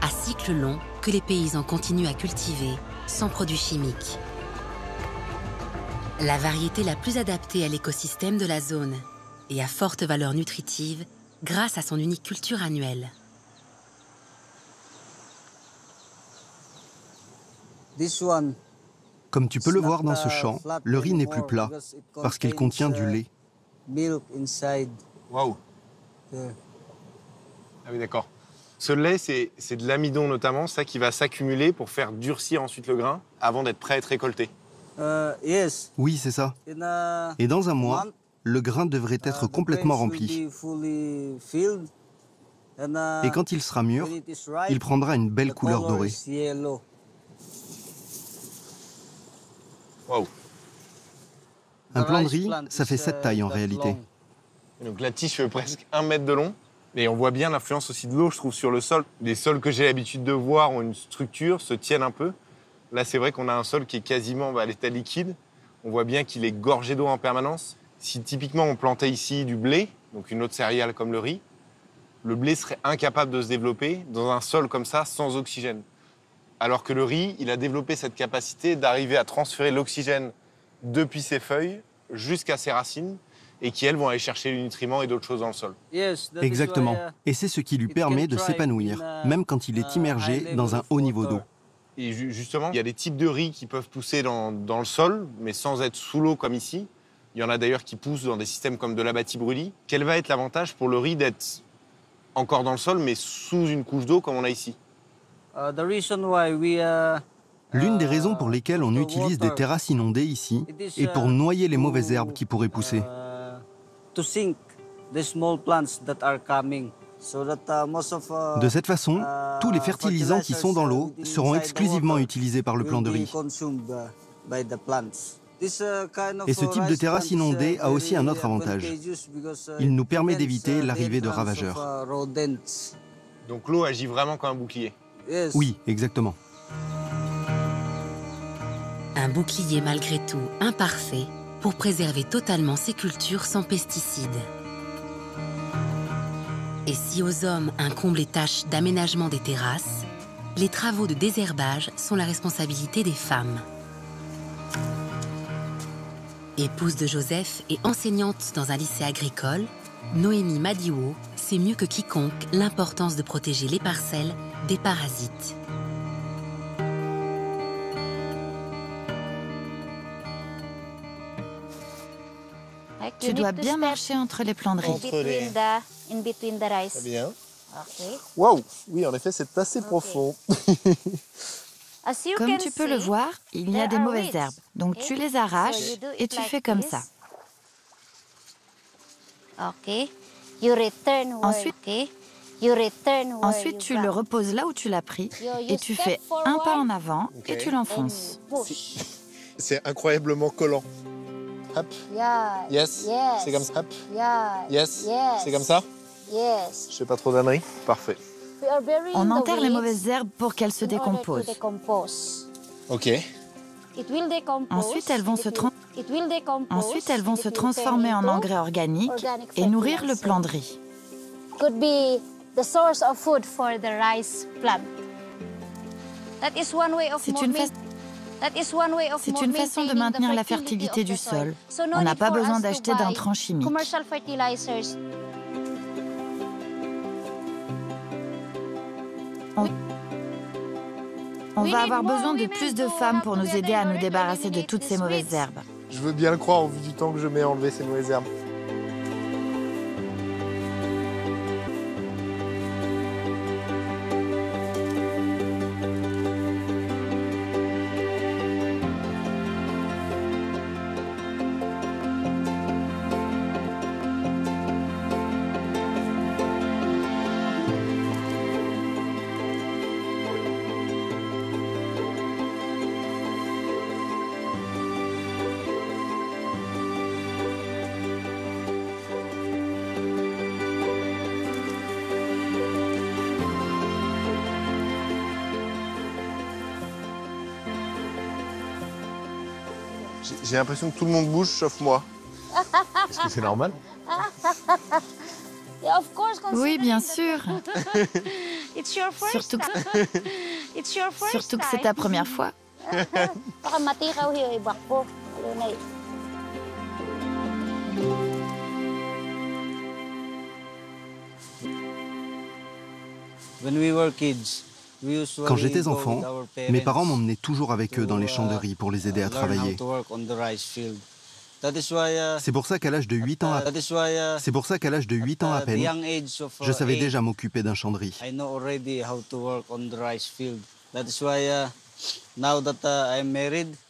S1: à cycle long, que les paysans continuent à cultiver sans produits chimiques. La variété la plus adaptée à l'écosystème de la zone et à forte valeur nutritive grâce à son unique culture annuelle.
S3: Comme tu peux le voir dans ce champ, le riz n'est plus plat parce qu'il contient du lait.
S2: Waouh. Ah oui, d'accord. Ce lait, c'est de l'amidon notamment, ça qui va s'accumuler pour faire durcir ensuite le grain avant d'être prêt à être récolté.
S3: Oui, c'est ça. Et dans un mois, le grain devrait être complètement rempli. Et quand il sera mûr, il prendra une belle couleur dorée.
S2: Waouh.
S3: Un plant de riz, ça fait cette taille en réalité.
S2: Donc la tige fait presque 1 mètre de long. Et on voit bien l'influence aussi de l'eau, je trouve, sur le sol. Les sols que j'ai l'habitude de voir ont une structure, se tiennent un peu. Là, c'est vrai qu'on a un sol qui est quasiment à l'état liquide. On voit bien qu'il est gorgé d'eau en permanence. Si typiquement on plantait ici du blé, donc une autre céréale comme le riz, le blé serait incapable de se développer dans un sol comme ça, sans oxygène. Alors que le riz, il a développé cette capacité d'arriver à transférer l'oxygène depuis ses feuilles jusqu'à ses racines, et qui, elles, vont aller chercher les nutriments et d'autres choses dans le sol.
S3: Exactement. Et c'est ce qui lui permet de s'épanouir, même quand il est immergé dans un haut niveau d'eau.
S2: Et justement, il y a des types de riz qui peuvent pousser dans le sol, mais sans être sous l'eau comme ici. Il y en a d'ailleurs qui poussent dans des systèmes comme de l'abatis-brûlis. Quel va être l'avantage pour le riz d'être encore dans le sol, mais sous une couche d'eau comme on a ici?
S3: L'une des raisons pour lesquelles on utilise des terrasses inondées ici est pour noyer les mauvaises herbes qui pourraient pousser. De cette façon, tous les fertilisants qui sont dans l'eau seront exclusivement utilisés par le plant de riz. Et ce type de terrasse inondée a aussi un autre avantage. Il nous permet d'éviter l'arrivée de ravageurs.
S2: Donc l'eau agit vraiment comme un bouclier?
S3: Oui, exactement.
S1: Un bouclier malgré tout imparfait pour préserver totalement ces cultures sans pesticides. Et si aux hommes incombent les tâches d'aménagement des terrasses, les travaux de désherbage sont la responsabilité des femmes. Épouse de Joseph et enseignante dans un lycée agricole, Noémie Madiwo sait mieux que quiconque l'importance de protéger les parcelles des parasites.
S11: Tu dois bien marcher entre les plants de riz.
S2: Très bien. Waouh! Oui, en effet, c'est assez profond.
S11: Comme tu peux le voir, il y a des mauvaises herbes. Donc tu les arraches et tu fais comme ça. Ensuite, tu le reposes là où tu l'as pris et tu fais un pas en avant et tu l'enfonces.
S2: C'est incroyablement collant. Hop. Yes. C'est comme ça. Hop. Yes. C'est comme ça. Je fais pas trop d'âneries. Parfait.
S11: On enterre les mauvaises herbes pour qu'elles se décomposent.
S2: Ok.
S11: Ensuite, elles vont se transformer en engrais organiques et nourrir le plant de riz. C'est une façon de maintenir la fertilité du sol. On n'a pas besoin d'acheter d'intrants chimiques. On va avoir besoin de plus de femmes pour nous aider à nous débarrasser de toutes ces mauvaises herbes.
S2: Je veux bien le croire au vu du temps que je mets à enlever ces mauvaises herbes. J'ai l'impression que tout le monde bouge sauf moi. Est-ce que c'est normal?
S11: Oui, bien sûr. Surtout que c'est ta première fois.
S3: Quand j'étais enfant, mes parents m'emmenaient toujours avec eux dans les champs de riz pour les aider à travailler. C'est pour ça qu'à l'âge de 8 ans à peine, je savais déjà m'occuper d'un champ de riz.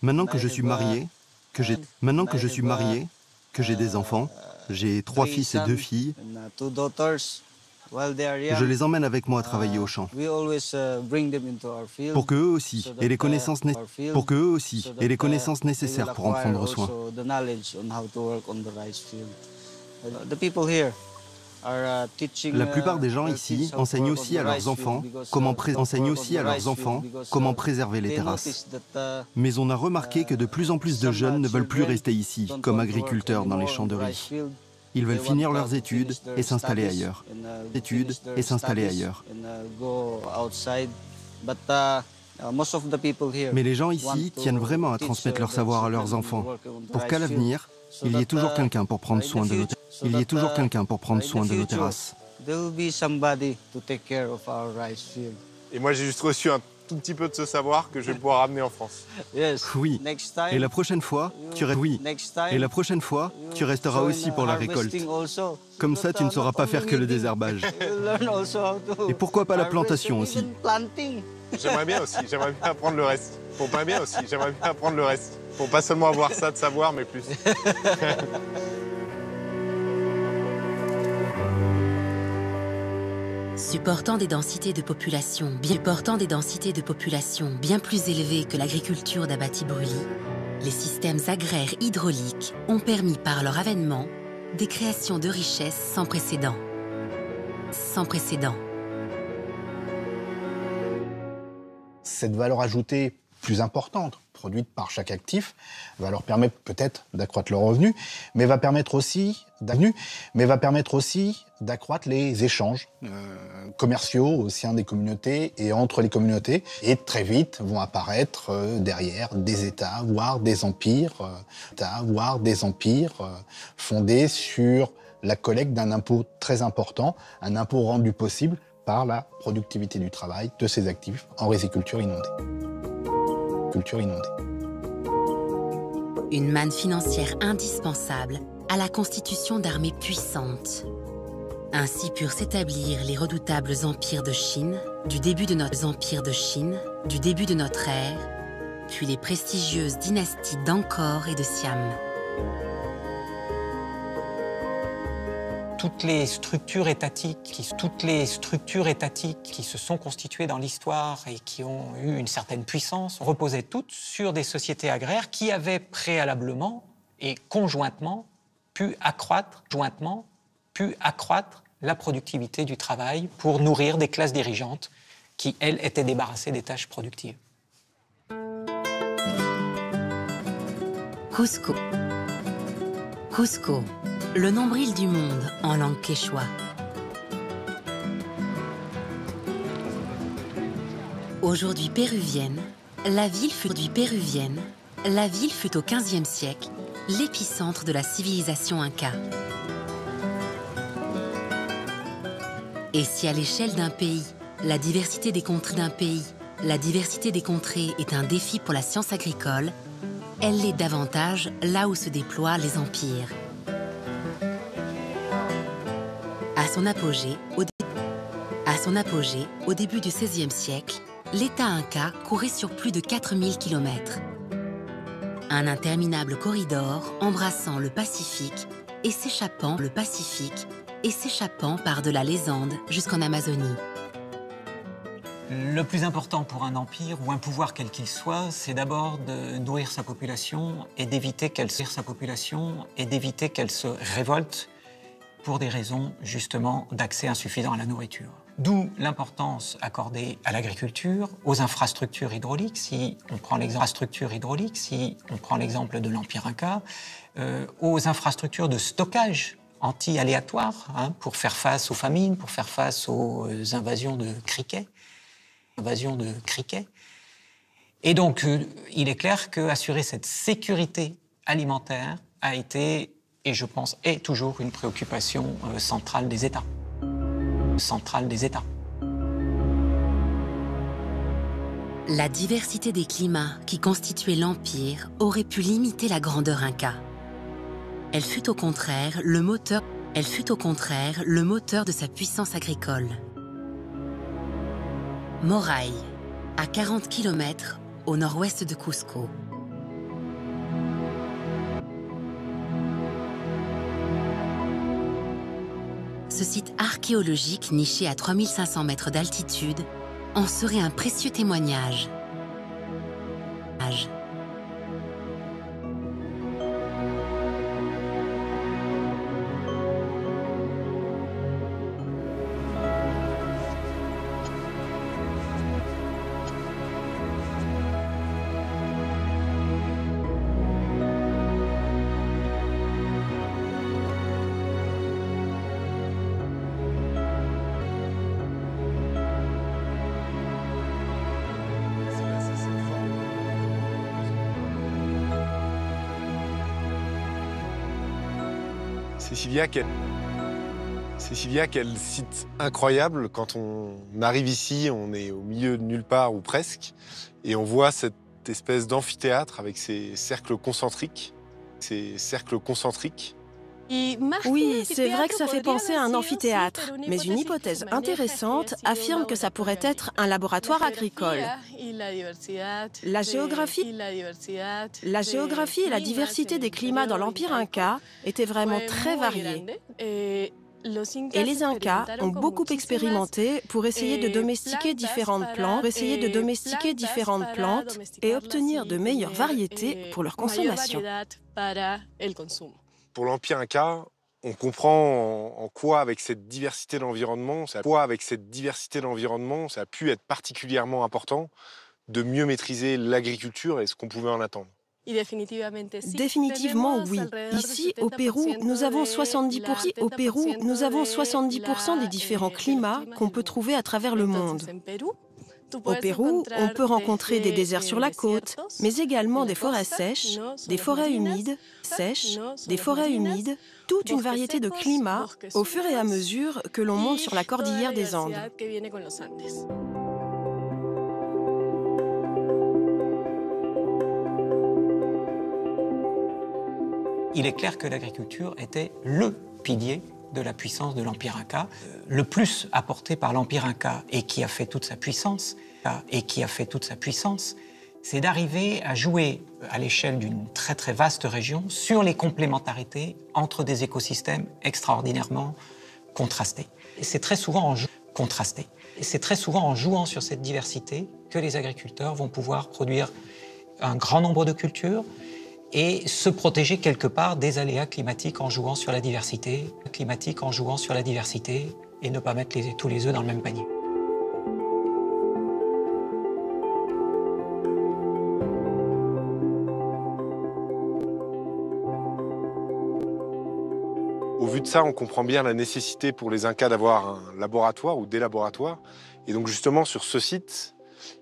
S3: Maintenant que je suis marié, que j'ai des enfants, j'ai 3 fils et 2 filles, je les emmène avec moi travailler au champ. Pour qu'eux aussi aient les connaissances nécessaires pour en prendre soin. La plupart des gens ici enseignent aussi à leurs enfants comment préserver les terrasses. Mais on a remarqué que de plus en plus de jeunes ne veulent plus rester ici comme agriculteurs dans les champs de riz. Ils veulent finir leurs études et s'installer ailleurs. Mais les gens ici tiennent vraiment à transmettre leur savoir à leurs enfants, pour qu'à l'avenir, il y ait toujours quelqu'un pour prendre soin de nos terrasses.
S2: Et moi, j'ai juste reçu un tout petit peu de ce savoir que je vais pouvoir ramener en France.
S3: Oui. Et la prochaine fois, tu resteras aussi pour la récolte. Comme ça, tu ne sauras pas faire que le désherbage. Et pourquoi pas la plantation aussi?
S2: J'aimerais bien apprendre le reste. Pour pas seulement avoir ça de savoir, mais plus.
S1: Supportant des densités de population bien plus élevées que l'agriculture d'Abati-Bruli, les systèmes agraires hydrauliques ont permis par leur avènement des créations de richesses sans précédent.
S8: Cette valeur ajoutée plus importante produite par chaque actif va leur permettre peut-être d'accroître leurs revenus, mais va permettre aussi d'accroître les échanges commerciaux au sein des communautés et entre les communautés. Et très vite vont apparaître derrière des États, voire des empires fondés sur la collecte d'un impôt très important, un impôt rendu possible par la productivité du travail de ces actifs en riziculture inondée.
S1: Une manne financière indispensable à la constitution d'armées puissantes. Ainsi purent s'établir les redoutables empires de Chine, du début de notre ère, puis les prestigieuses dynasties d'Angkor et de Siam.
S5: Toutes les structures étatiques qui se sont constituées dans l'histoire et qui ont eu une certaine puissance reposaient toutes sur des sociétés agraires qui avaient préalablement et conjointement pu accroître la productivité du travail pour nourrir des classes dirigeantes qui, elles, étaient débarrassées des tâches productives.
S1: Cusco, le nombril du monde en langue quechua. Aujourd'hui péruvienne, la ville fut au XVe siècle l'épicentre de la civilisation inca. Et si à l'échelle d'un pays, la diversité des contrées est un défi pour la science agricole, elle l'est davantage là où se déploient les empires. À son apogée, au début du XVIe siècle, l'État inca courait sur plus de 4000 km. Un interminable corridor embrassant le Pacifique et s'échappant par-delà les Andes jusqu'en Amazonie.
S5: Le plus important pour un empire ou un pouvoir quel qu'il soit, c'est d'abord de nourrir sa population et d'éviter qu'elle se révolte pour des raisons justement d'accès insuffisant à la nourriture. D'où l'importance accordée à l'agriculture, aux infrastructures hydrauliques, si on prend l'exemple de l'Empire Inca, aux infrastructures de stockage anti-aléatoires pour faire face aux famines, pour faire face aux invasions de criquets. Et donc, il est clair qu'assurer cette sécurité alimentaire a été, et je pense est toujours, une préoccupation centrale des États.
S1: La diversité des climats qui constituaient l'Empire aurait pu limiter la grandeur inca. Elle fut au contraire le moteur de sa puissance agricole. Moray, à 40 km au nord-ouest de Cusco. Ce site archéologique niché à 3500 mètres d'altitude en serait un précieux témoignage.
S2: Cécilia, quel site incroyable. Quand on arrive ici, on est au milieu de nulle part ou presque, et on voit cette espèce d'amphithéâtre avec ses cercles concentriques.
S12: Oui, c'est vrai que ça fait penser à un amphithéâtre, mais une hypothèse intéressante affirme que ça pourrait être un laboratoire agricole. La géographie et la diversité des climats dans l'Empire Inca étaient vraiment très variées. Et les Incas ont beaucoup expérimenté pour essayer de domestiquer différentes plantes, et obtenir de meilleures variétés pour leur consommation.
S2: Pour l'Empire Inca, on comprend en quoi, avec cette diversité d'environnement, ça a pu être particulièrement important de mieux maîtriser l'agriculture et ce qu'on pouvait en attendre.
S12: Définitivement, oui. Ici, au Pérou, nous avons 70% des différents climats qu'on peut trouver à travers le monde. Au Pérou, on peut rencontrer des déserts sur la côte, mais également des forêts sèches, des forêts humides, toute une variété de climats au fur et à mesure que l'on monte sur la cordillère des Andes.
S5: Il est clair que l'agriculture était le pilier de la puissance de l'Empire Inca, le plus apporté par l'Empire Inca et qui a fait toute sa puissance, c'est d'arriver à jouer à l'échelle d'une très très vaste région sur les complémentarités entre des écosystèmes extraordinairement contrastés. Et c'est très souvent en jouant sur cette diversité que les agriculteurs vont pouvoir produire un grand nombre de cultures et se protéger quelque part des aléas climatiques en jouant sur la diversité, et ne pas mettre tous les œufs dans le même panier.
S2: Au vu de ça, on comprend bien la nécessité pour les Incas d'avoir un laboratoire ou des laboratoires. Et donc justement, sur ce site,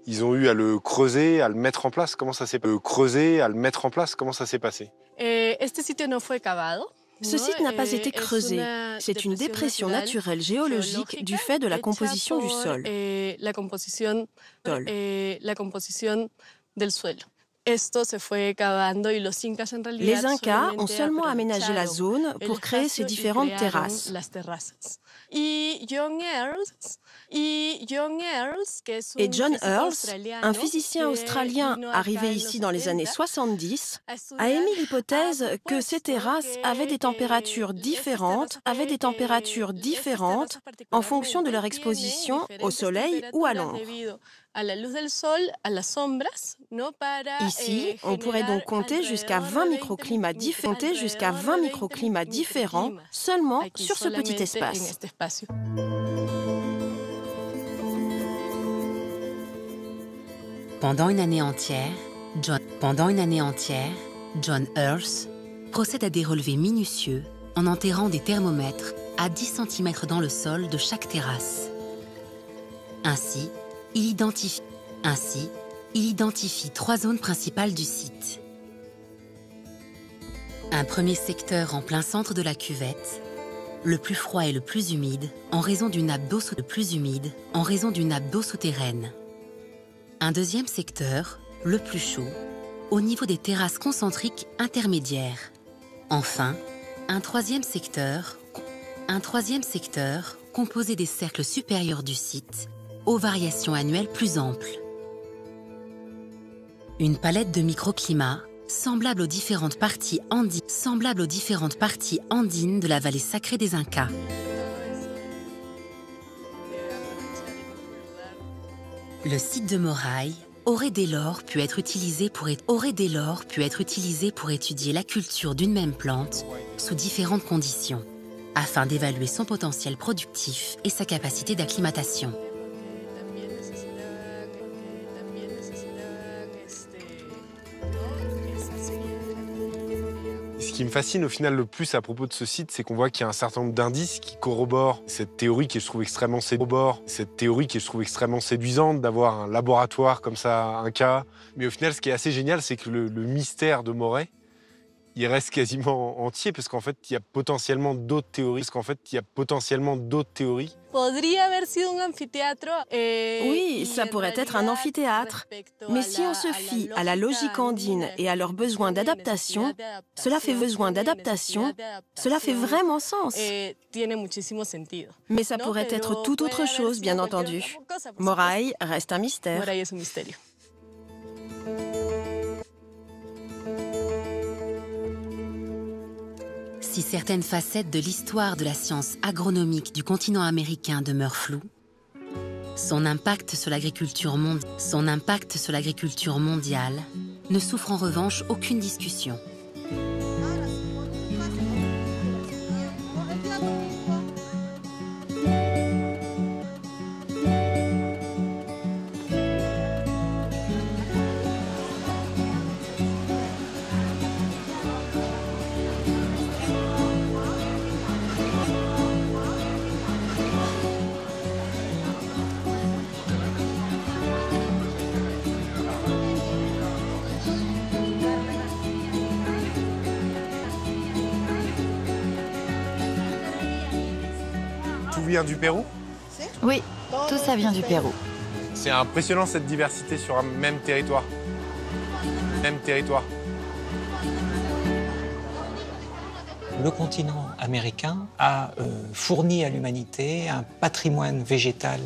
S2: ils ont eu à le creuser, à le mettre en place. Comment ça s'est passé?
S12: Ce site n'a pas été creusé. C'est une dépression naturelle géologique du fait de la composition du sol. Les Incas ont seulement aménagé la zone pour créer ces différentes terrasses. Et John Earls, un physicien australien arrivé ici dans les années 70, a émis l'hypothèse que ces terrasses avaient des températures différentes en fonction de leur exposition au soleil ou à l'ombre. Ici, on pourrait donc compter jusqu'à 20 microclimats différents seulement sur ce petit espace.
S1: Pendant une année entière, John Earls procède à des relevés minutieux en enterrant des thermomètres à 10 cm dans le sol de chaque terrasse. Ainsi, il identifie 3 zones principales du site. Un premier secteur en plein centre de la cuvette, le plus froid et le plus humide en raison d'une nappe d'eau souterraine. Un deuxième secteur, le plus chaud, au niveau des terrasses concentriques intermédiaires. Enfin, un troisième secteur composé des cercles supérieurs du site, aux variations annuelles plus amples. Une palette de microclimats semblable aux différentes parties andines de la vallée sacrée des Incas. Le site de Moray aurait dès lors pu être utilisé pour étudier la culture d'une même plante sous différentes conditions, afin d'évaluer son potentiel productif et sa capacité d'acclimatation.
S2: Ce qui me fascine au final le plus à propos de ce site, c'est qu'on voit qu'il y a un certain nombre d'indices qui corroborent cette théorie que je trouve extrêmement séduisante d'avoir un laboratoire comme ça, Inca. Mais au final, ce qui est assez génial, c'est que le mystère de Moray, il reste quasiment entier parce qu'en fait, il y a potentiellement d'autres théories.
S12: Oui, ça pourrait être un amphithéâtre. Mais si on se fie à la logique andine et à leurs besoins d'adaptation, cela fait vraiment sens. Mais ça pourrait être tout autre chose, bien entendu. Moray reste un mystère.
S1: Si certaines facettes de l'histoire de la science agronomique du continent américain demeurent floues, son impact sur l'agriculture mondiale ne souffre en revanche aucune discussion.
S2: Vient du Pérou?
S11: Oui, tout ça vient du Pérou.
S2: C'est impressionnant cette diversité sur un même territoire.
S5: Le continent américain a fourni à l'humanité un patrimoine végétal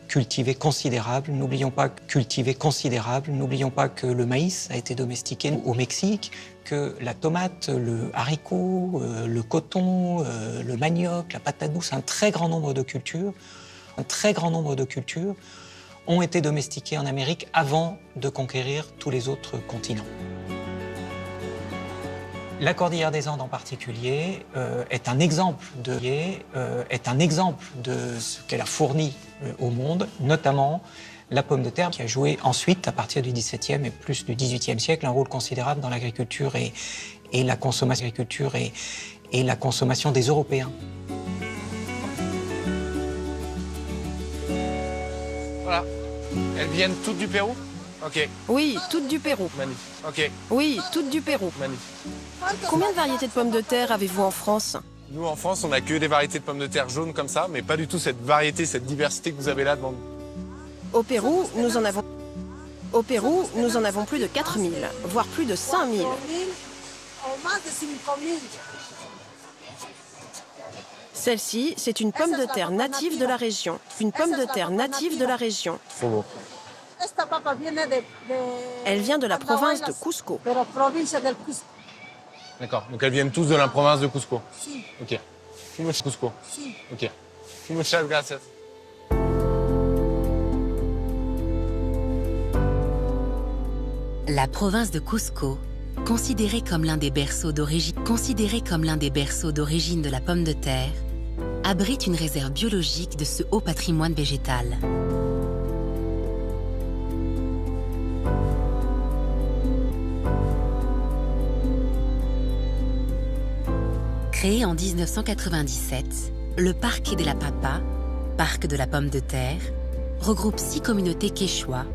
S5: cultivé considérable. N'oublions pas que le maïs a été domestiqué au Mexique, que la tomate, le haricot, le coton, le manioc, la patate douce, un très grand nombre de cultures ont été domestiquées en Amérique avant de conquérir tous les autres continents. La cordillère des Andes en particulier est un exemple de ce qu'elle a fourni au monde, notamment la pomme de terre qui a joué ensuite, à partir du XVIIe et plus du XVIIIe siècle, un rôle considérable dans l'agriculture et la consommation des Européens.
S2: Voilà. Elles viennent toutes du Pérou? Ok.
S12: Oui, toutes du Pérou.
S2: Magnifique. Ok.
S12: Oui, toutes du Pérou.
S2: Magnifique.
S12: Combien de variétés de pommes de terre avez-vous en France?
S2: Nous, en France, on n'a que des variétés de pommes de terre jaunes comme ça, mais pas du tout cette variété, cette diversité que vous avez là devant nous.
S12: Au Pérou, nous en avons plus de 4000, voire plus de 5000. Celle-ci, c'est une pomme de terre native de la région.
S2: Trop beau.
S12: Elle vient de la province de Cusco.
S2: D'accord. Donc elles viennent tous de la province de Cusco. Ok. Cusco. Ok. Muchas gracias.
S1: La province de Cusco, considérée comme l'un des berceaux d'origine de la pomme de terre, abrite une réserve biologique de ce haut patrimoine végétal. Créé en 1997, le Parque de la Papa, Parc de la Pomme de Terre, regroupe 6 communautés quechua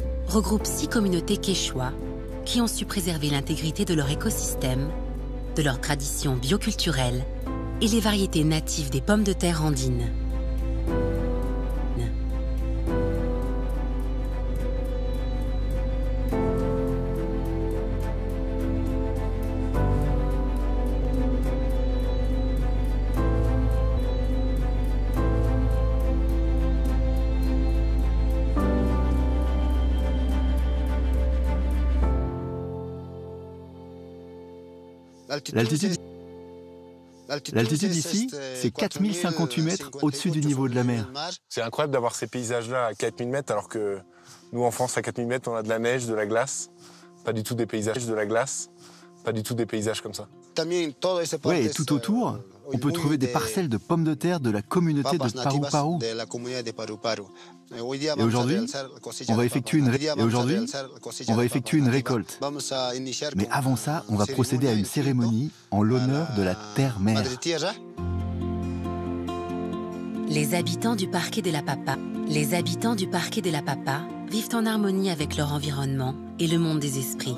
S1: qui ont su préserver l'intégrité de leur écosystème, de leurs traditions bioculturelles et les variétés natives des pommes de terre andines.
S3: L'altitude ici, c'est 4058 mètres au-dessus du niveau de la mer.
S2: C'est incroyable d'avoir ces paysages-là à 4000 mètres, alors que nous, en France, à 4000 mètres, on a de la neige, de la glace. Pas du tout des paysages de la glace. Pas du tout des paysages comme ça.
S3: Oui, et tout autour, on peut trouver des parcelles de pommes de terre de la communauté de Paru-Paru. Et aujourd'hui, on va effectuer une récolte. Mais avant ça, on va procéder à une cérémonie en l'honneur de la terre-mère.
S1: Les habitants du Parque de la Papa vivent en harmonie avec leur environnement et le monde des esprits.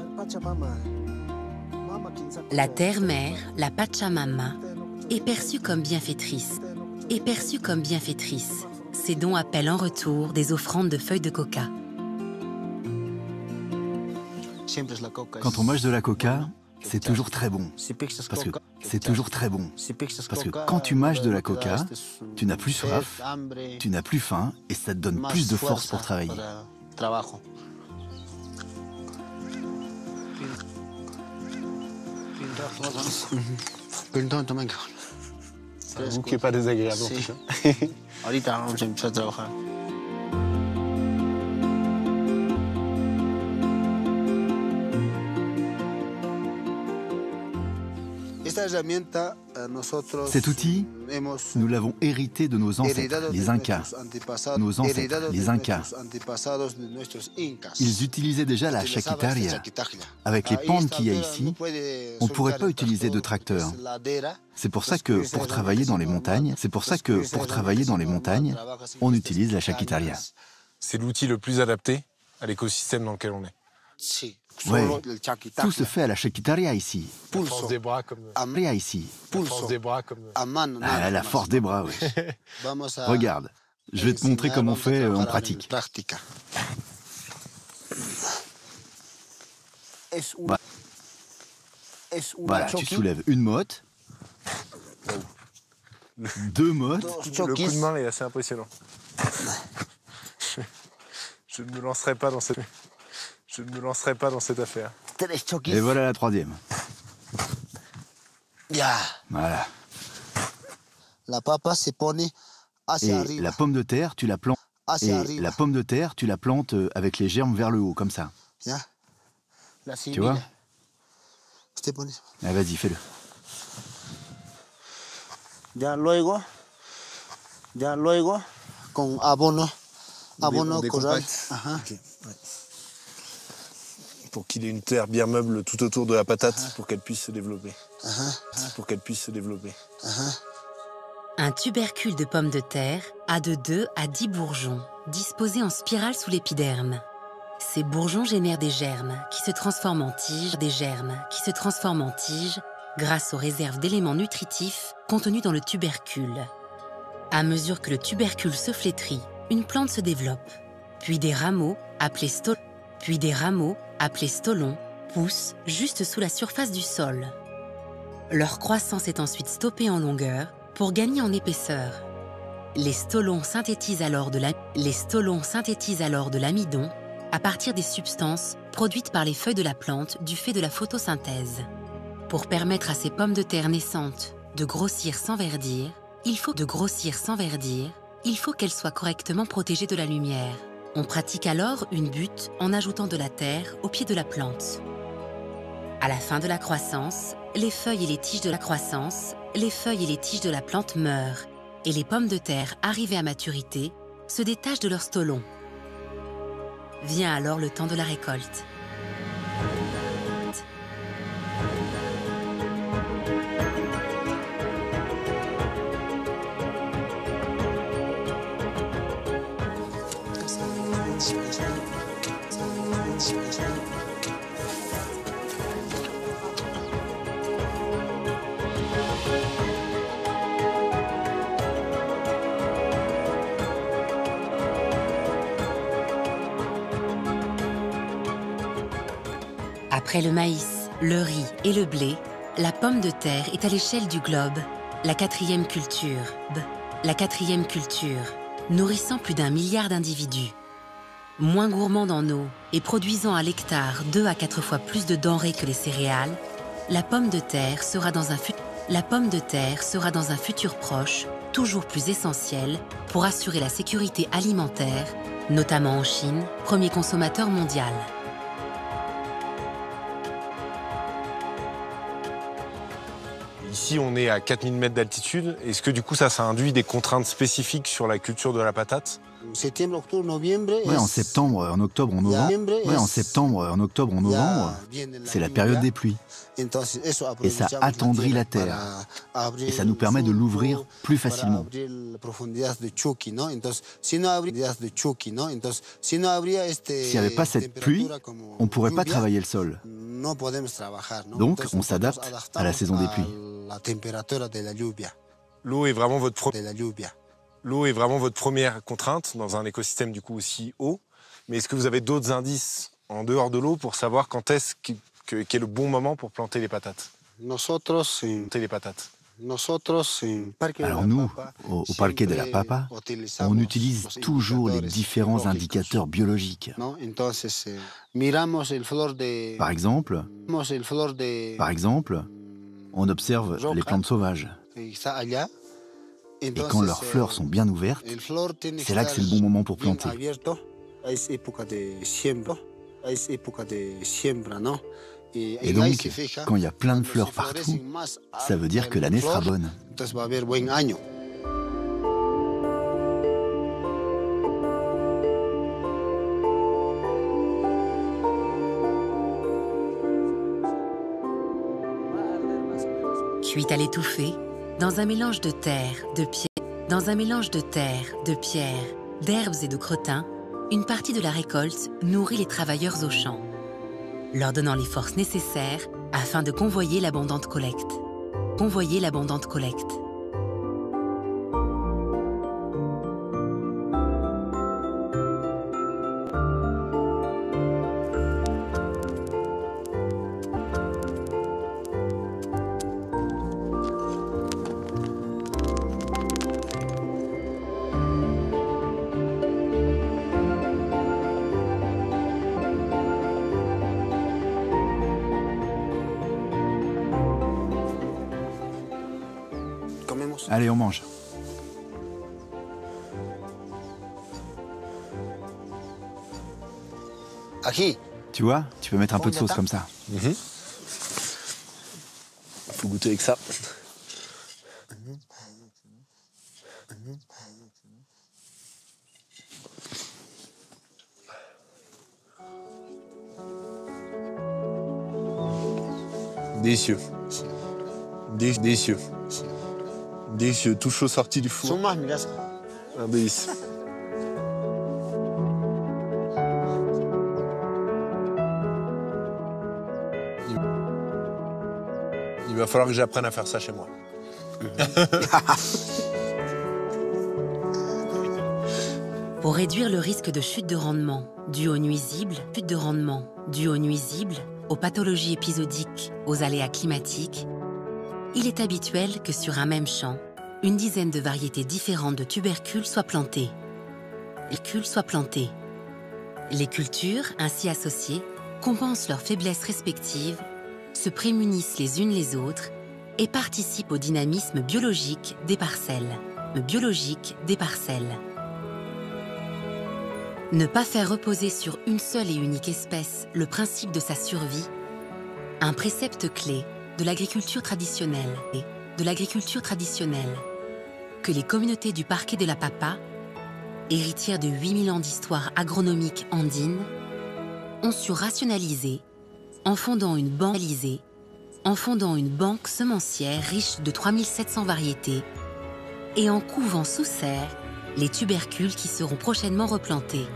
S1: La terre-mère, la Pachamama, est perçue comme bienfaitrice. Ses dons appellent en retour des offrandes de feuilles de coca.
S3: Quand on mange de la coca, c'est toujours très bon. Parce que quand tu mâches de la coca, tu n'as plus soif, tu n'as plus faim et ça te donne plus de force pour travailler.
S2: C'est un goût qui n'est pas désagréable.
S13: Ahorita vamos a empezar a trabajar.
S3: Cet outil, nous l'avons hérité de nos ancêtres, les Incas. Ils utilisaient déjà la chaquitaria. Avec les pentes qu'il y a ici, on ne pourrait pas utiliser de tracteur. C'est pour ça que pour travailler dans les montagnes, on utilise la chaquitaria.
S2: C'est l'outil le plus adapté à l'écosystème dans lequel on est.
S3: Oui, tout se fait à la chaquitaria ici.
S2: La force des bras comme...
S3: Ah, la force des bras, oui. Regarde, je vais te montrer comment on fait en pratique. Voilà, tu soulèves une motte, 2 mottes.
S2: Le coup de main est assez impressionnant. Je ne me lancerai pas dans cette affaire.
S3: Et voilà la 3e. Voilà. Et la pomme de terre, tu la plantes. Avec les germes vers le haut, comme ça. Tu vois? Ah, vas-y, fais-le.
S13: Con abono.
S2: Abono coral. Pour qu'il ait une terre bien meuble tout autour de la patate pour qu'elle puisse se développer.
S1: Un tubercule de pomme de terre a de 2 à 10 bourgeons, disposés en spirale sous l'épiderme. Ces bourgeons génèrent des germes qui se transforment en tiges, grâce aux réserves d'éléments nutritifs contenus dans le tubercule. À mesure que le tubercule se flétrit, une plante se développe. Puis des rameaux, appelés stolons, poussent juste sous la surface du sol. Leur croissance est ensuite stoppée en longueur pour gagner en épaisseur. Les stolons synthétisent alors de l'amidon à partir des substances produites par les feuilles de la plante du fait de la photosynthèse. Pour permettre à ces pommes de terre naissantes de grossir sans verdir, il faut qu'elles soient correctement protégées de la lumière. On pratique alors une butte en ajoutant de la terre au pied de la plante. À la fin de la croissance, les feuilles et les tiges de la plante meurent et les pommes de terre arrivées à maturité se détachent de leur stolon. Vient alors le temps de la récolte. Après le maïs, le riz et le blé, la pomme de terre est à l'échelle du globe la 4e culture, nourrissant plus d'1 milliard d'individus. Moins gourmande en eau et produisant à l'hectare 2 à 4 fois plus de denrées que les céréales, la pomme de terre sera dans un futur proche toujours plus essentielle pour assurer la sécurité alimentaire, notamment en Chine, premier consommateur mondial.
S2: Ici, on est à 4000 mètres d'altitude. Est-ce que du coup, ça induit des contraintes spécifiques sur la culture de la patate?
S3: Ouais, en septembre, en octobre, en novembre. Ouais, en septembre, en octobre, en novembre, c'est la période des pluies. Et ça attendrit la terre. Et ça nous permet de l'ouvrir plus facilement. S'il n'y avait pas cette pluie, on ne pourrait pas travailler le sol. Donc, on s'adapte à la saison des pluies.
S2: L'eau est vraiment votre première contrainte dans un écosystème du coup aussi haut. Mais est-ce que vous avez d'autres indices en dehors de l'eau pour savoir quand est-ce qu'est le bon moment pour planter les patates?
S3: Alors nous, au Parque de la Papa, on utilise toujours les différents indicateurs biologiques. Par exemple, on observe les plantes sauvages. Et quand leurs fleurs sont bien ouvertes, c'est là que c'est le bon moment pour planter. Et donc, quand il y a plein de fleurs partout, ça veut dire que l'année sera bonne.
S1: Cuite à l'étouffée, dans un mélange de terre, de pierre, d'herbes et de crottin, une partie de la récolte nourrit les travailleurs au champ, leur donnant les forces nécessaires afin de convoyer l'abondante collecte.
S3: Allez, on mange. Tu vois, tu peux mettre un peu de sauce comme ça.
S2: Faut goûter avec ça. Délicieux. Délicieux. Délicieux, tout chaud sorti du four. Un délice. Il va falloir que j'apprenne à faire ça chez moi.
S1: Pour réduire le risque de chute de rendement dû aux nuisibles, aux pathologies épisodiques, aux aléas climatiques, il est habituel que sur un même champ, une dizaine de variétés différentes de tubercules soient plantées. Les cultures, ainsi associées, compensent leurs faiblesses respectives, se prémunissent les unes les autres et participent au dynamisme biologique des parcelles. Ne pas faire reposer sur une seule et unique espèce le principe de sa survie, un précepte clé de l'agriculture traditionnelle que les communautés du Parque de la Papa, héritières de 8000 ans d'histoire agronomique andine, ont su rationaliser en fondant une banque semencière riche de 3700 variétés et en couvant sous serre les tubercules qui seront prochainement replantés.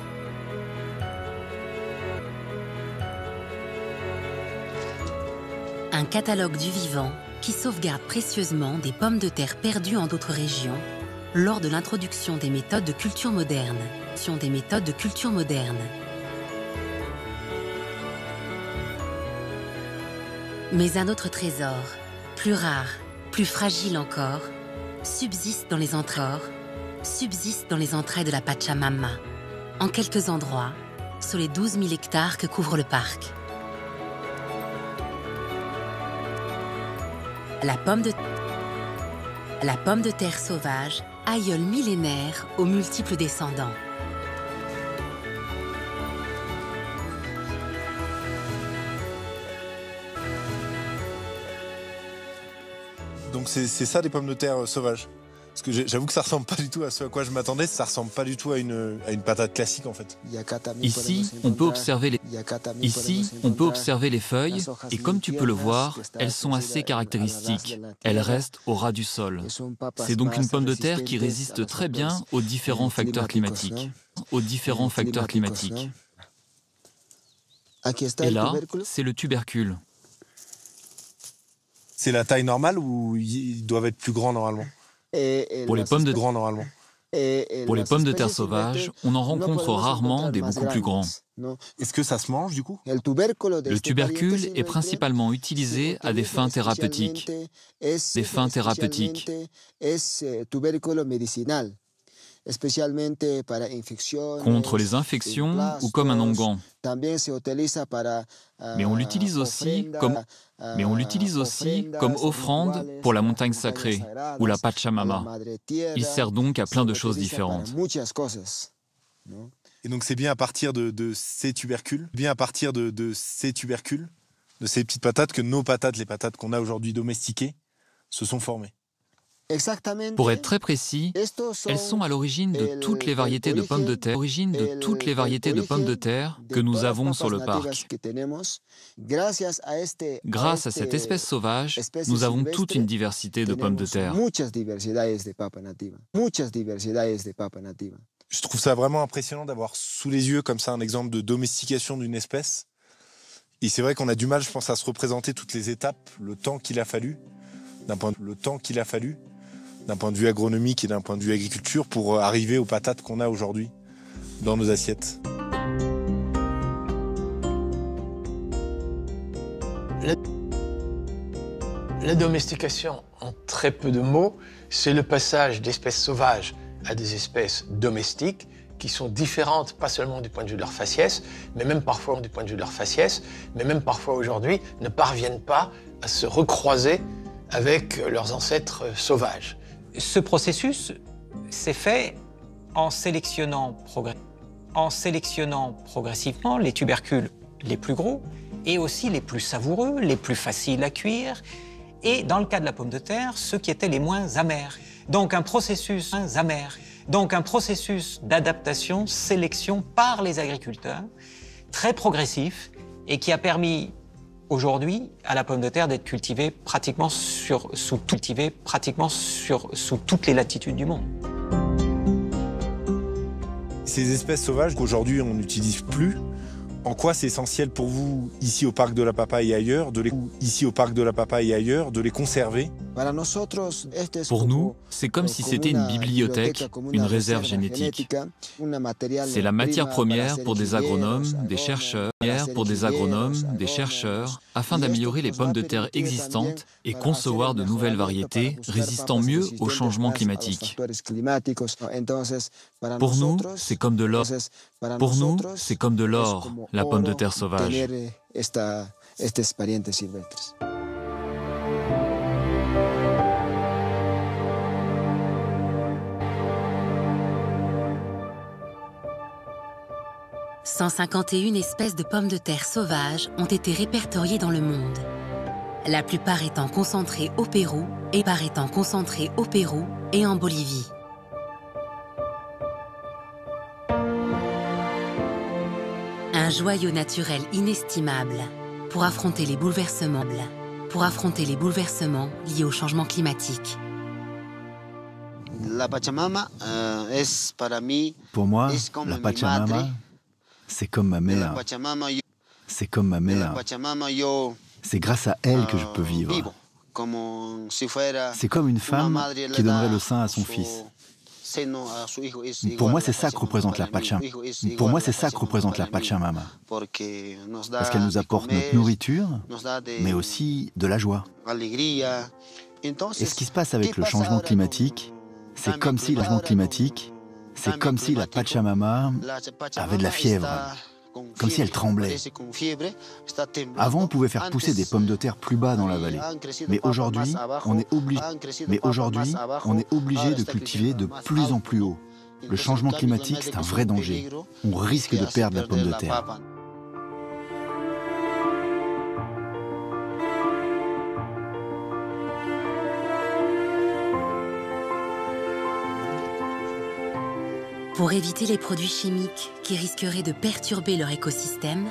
S1: Un catalogue du vivant qui sauvegarde précieusement des pommes de terre perdues en d'autres régions lors de l'introduction des méthodes de culture moderne. Mais un autre trésor, plus rare, plus fragile encore, subsiste dans les entrailles de la Pachamama, en quelques endroits, sur les 12 000 hectares que couvre le parc. La pomme de terre sauvage, aïeul millénaire aux multiples descendants.
S2: Donc c'est ça des pommes de terre sauvages. Parce que j'avoue que ça ressemble pas du tout à ce à quoi je m'attendais, ça ressemble pas du tout à une patate classique en fait.
S14: Ici, on peut observer les feuilles et comme tu peux le voir, elles sont assez caractéristiques. Elles restent au ras du sol. C'est donc une pomme de terre qui résiste très bien aux différents facteurs climatiques. Et là, c'est le tubercule.
S2: C'est la taille normale ou ils doivent être plus grands normalement?
S14: Pour les pommes de terre sauvages, on en rencontre rarement des beaucoup plus grands.
S2: Est-ce que ça se mange du coup?
S14: Le tubercule est principalement utilisé à des fins thérapeutiques. Contre les infections ou comme un onguent. Mais on l'utilise aussi comme offrande pour la montagne sacrée ou la Pachamama. Il sert donc à plein de choses différentes.
S2: Et donc c'est bien à partir de ces tubercules, de ces petites patates que nos patates, les patates qu'on a aujourd'hui domestiquées, se sont formées.
S14: Pour être très précis, elles sont à l'origine de toutes les variétés de pommes de terre, que nous avons sur le parc. Grâce à cette espèce sauvage, nous avons toute une diversité de pommes de terre.
S2: Je trouve ça vraiment impressionnant d'avoir sous les yeux comme ça un exemple de domestication d'une espèce. Et c'est vrai qu'on a du mal, je pense, à se représenter toutes les étapes, le temps qu'il a fallu, d'un point de vue agronomique et d'un point de vue agriculture, pour arriver aux patates qu'on a aujourd'hui dans nos assiettes.
S9: La domestication, en très peu de mots, c'est le passage d'espèces sauvages à des espèces domestiques qui sont différentes, pas seulement du point de vue de leur faciès, mais même parfois aujourd'hui, ne parviennent pas à se recroiser avec leurs ancêtres sauvages.
S5: Ce processus s'est fait en sélectionnant progressivement les tubercules les plus gros et aussi les plus savoureux, les plus faciles à cuire, et dans le cas de la pomme de terre, ceux qui étaient les moins amers. Donc un processus d'adaptation, sélection par les agriculteurs, très progressif, et qui a permis aujourd'hui à la pomme de terre d'être cultivée pratiquement sous toutes les latitudes du monde.
S2: Ces espèces sauvages qu'aujourd'hui on n'utilise plus, en quoi c'est essentiel pour vous, ici au Parc de la Papaye et ailleurs, de les conserver?
S14: Pour nous, c'est comme si c'était une bibliothèque, une réserve génétique. C'est la matière première pour des agronomes, des chercheurs, afin d'améliorer les pommes de terre existantes et concevoir de nouvelles variétés résistant mieux aux changements climatiques. Pour nous, c'est comme de l'or, la pomme de terre sauvage. «
S1: 151 espèces de pommes de terre sauvages ont été répertoriées dans le monde. La plupart étant concentrées au Pérou et en Bolivie. Un joyau naturel inestimable pour affronter les bouleversements liés au changement climatique.
S3: Pour moi, la Pachamama, c'est comme ma mère. C'est grâce à elle que je peux vivre. C'est comme une femme qui donnerait le sein à son fils. Pour moi, c'est ça que représente la Pachamama. Parce qu'elle nous apporte notre nourriture, mais aussi de la joie. Et ce qui se passe avec le changement climatique, c'est comme si la Pachamama avait de la fièvre. comme si elle tremblait. Avant, on pouvait faire pousser des pommes de terre plus bas dans la vallée. Mais aujourd'hui, on est obligé de cultiver de plus en plus haut. Le changement climatique, c'est un vrai danger. On risque de perdre la pomme de terre.
S1: Pour éviter les produits chimiques qui risqueraient de perturber leur écosystème